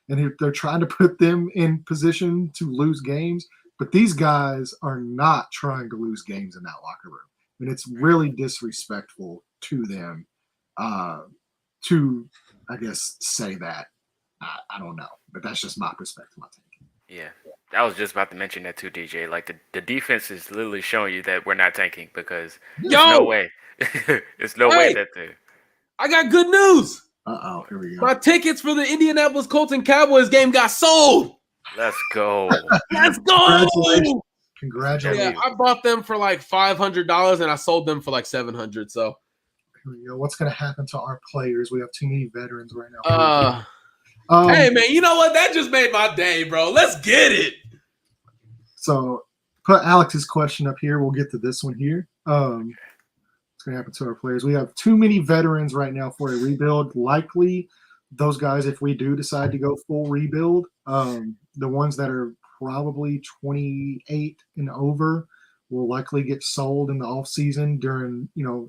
and they're trying to put them in position to lose games. But these guys are not trying to lose games in that locker room, and it's really disrespectful to them to, I guess, say that. I don't know, but that's just my perspective on tanking. Yeah, I was just about to mention that too, DJ. Like, the defense is literally showing you that we're not tanking, because there's no way. It's no way that I got good news. Here we go. My tickets for the Indianapolis Colts and Cowboys game got sold. Let's go. Let's go. Congratulations. Yeah, I bought them for like $500 and I sold them for like $700. So Here we go. What's going to happen to our players? We have too many veterans right now. Hey man, you know what? That just made my day, bro. Let's get it. So put Alex's question up here. We'll get to this one here. What's going to happen to our players? We have too many veterans right now for a rebuild. Likely those guys, if we do decide to go full rebuild, the ones that are probably 28 and over will likely get sold in the off season during,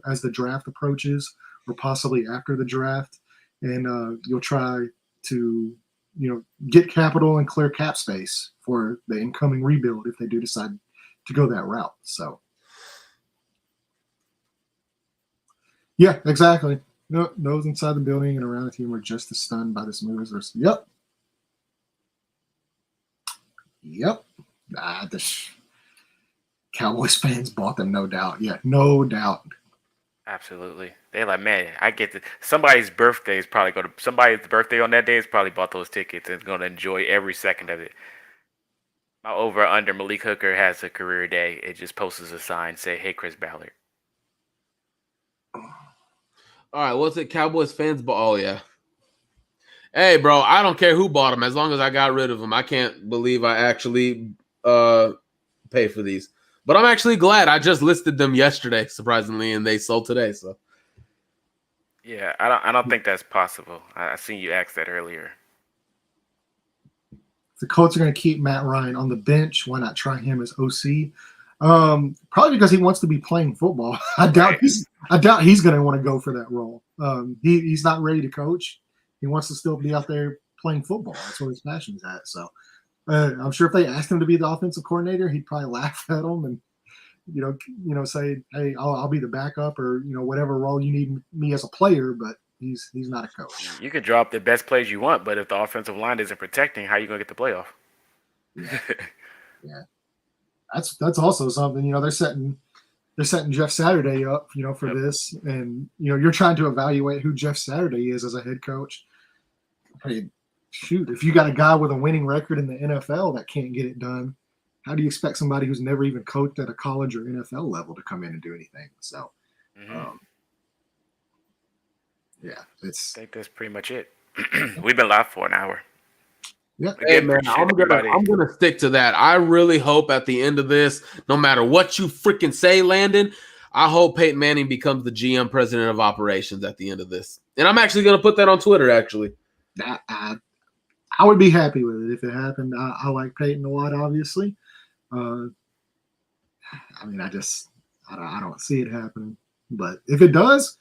as the draft approaches or possibly after the draft. And you'll try to, get capital and clear cap space for the incoming rebuild if they do decide to go that route. So, yeah, exactly. No, those inside the building and around the team were just as stunned by this move as us. Yep. The Cowboys fans bought them, no doubt. Yeah, no doubt. Absolutely. They're like, man, I get to somebody's birthday is probably going to somebody's birthday on that day is probably bought those tickets and is going to enjoy every second of it. My over under Malik Hooker has a career day. It just posts a sign say, "Hey, Chris Ballard." All right, what's it? Cowboys fans, oh yeah. Hey, bro, I don't care who bought them as long as I got rid of them. I can't believe I actually pay for these. But I'm actually glad. I just listed them yesterday, surprisingly, and they sold today. So, yeah, I don't think that's possible. I seen you ask that earlier. The Colts are going to keep Matt Ryan on the bench. Why not try him as OC? Probably because he wants to be playing football. I doubt he's going to want to go for that role. He's not ready to coach. He wants to still be out there playing football. That's what his passion's at. So. I'm sure if they asked him to be the offensive coordinator, he'd probably laugh at them and, say, hey, I'll be the backup or, whatever role you need me as a player, but he's not a coach. You could drop the best plays you want, but if the offensive line isn't protecting, how are you going to get the playoff? Yeah. That's also something, they're setting Jeff Saturday up, for this. And, you're trying to evaluate who Jeff Saturday is as a head coach. Hey, shoot, if you got a guy with a winning record in the NFL that can't get it done, how do you expect somebody who's never even coached at a college or NFL level to come in and do anything? So, I think that's pretty much it. We've been live for an hour. Yeah, hey man, I'm gonna stick to that. I really hope at the end of this, no matter what you freaking say, Landon, I hope Peyton Manning becomes the GM president of operations at the end of this, and I'm actually gonna put that on Twitter. Actually, I would be happy with it if it happened. I like Peyton a lot, obviously. I don't see it happening. But if it does,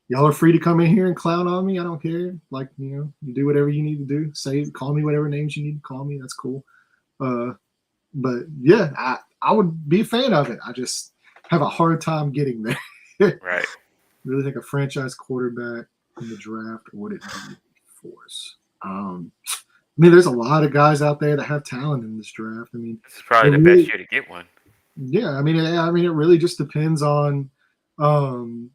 y'all are free to come in here and clown on me. I don't care. Like, you do whatever you need to do. Call me whatever names you need to call me. That's cool. But yeah, I would be a fan of it. I just have a hard time getting there. Right. Really think a franchise quarterback in the draft, or would it be force? There's a lot of guys out there that have talent in this draft. This is probably the best year to get one. Yeah, it really just depends on, who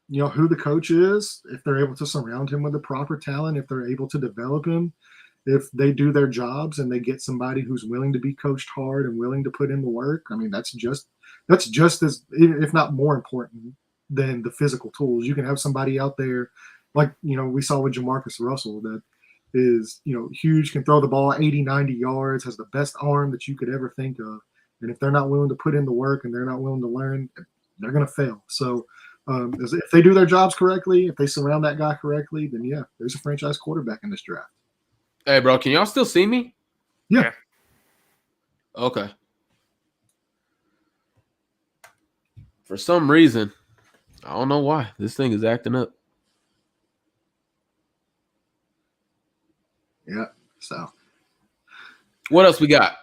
the coach is, if they're able to surround him with the proper talent, if they're able to develop him, if they do their jobs and they get somebody who's willing to be coached hard and willing to put in the work. That's just as, if not more important than the physical tools. You can have somebody out there like, we saw with Jamarcus Russell that is, huge, can throw the ball 80, 90 yards, has the best arm that you could ever think of. And if they're not willing to put in the work and they're not willing to learn, they're going to fail. So if they do their jobs correctly, if they surround that guy correctly, then yeah, there's a franchise quarterback in this draft. Hey, bro, can y'all still see me? Yeah. Okay. For some reason, I don't know why, this thing is acting up. Yeah. So, what else we got?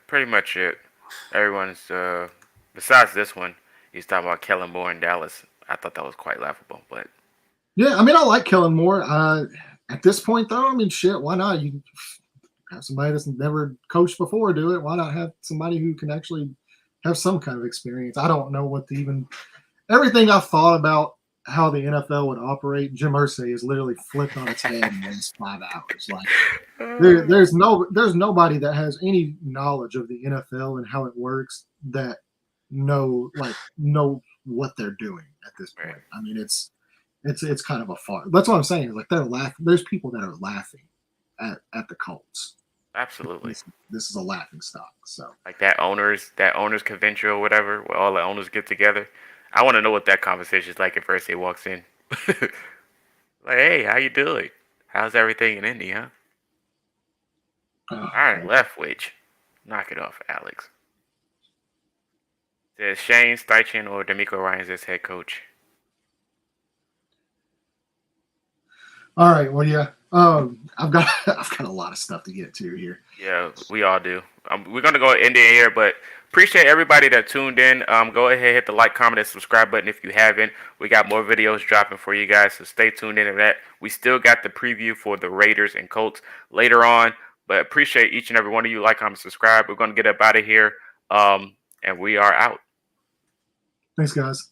Pretty much it. Everyone's besides this one, he's talking about Kellen Moore in Dallas. I thought that was quite laughable, but yeah, I like Kellen Moore. At this point, though, shit, why not? You have somebody that's never coached before do it. Why not have somebody who can actually have some kind of experience? I don't know what to even. Everything I've thought about how the NFL would operate, Jim Irsay is literally flipped on its head in these 5 hours. Like there's nobody that has any knowledge of the NFL and how it works that know what they're doing at this point. Right. I mean, it's kind of a far. That's what I'm saying. Like they're laughing. There's people that are laughing at the Colts. Absolutely. This is a laughing stock. So Like that owners convention or whatever, where all the owners get together. I want to know what that conversation is like if Irsay walks in. Like, hey, how you doing? How's everything in Indy, huh? All right, left witch. Knock it off, Alex. Says Shane Steichen or D'Amico Ryans as head coach. All right. Well, yeah. I've got a lot of stuff to get to here. Yeah, we all do. We're gonna go India here, but appreciate everybody that tuned in. Go ahead, hit the like, comment, and subscribe button if you haven't. We got more videos dropping for you guys, so stay tuned in to that. We still got the preview for the Raiders and Colts later on, but appreciate each and every one of you. Like, comment, subscribe. We're gonna get up out of here, and we are out. Thanks, guys.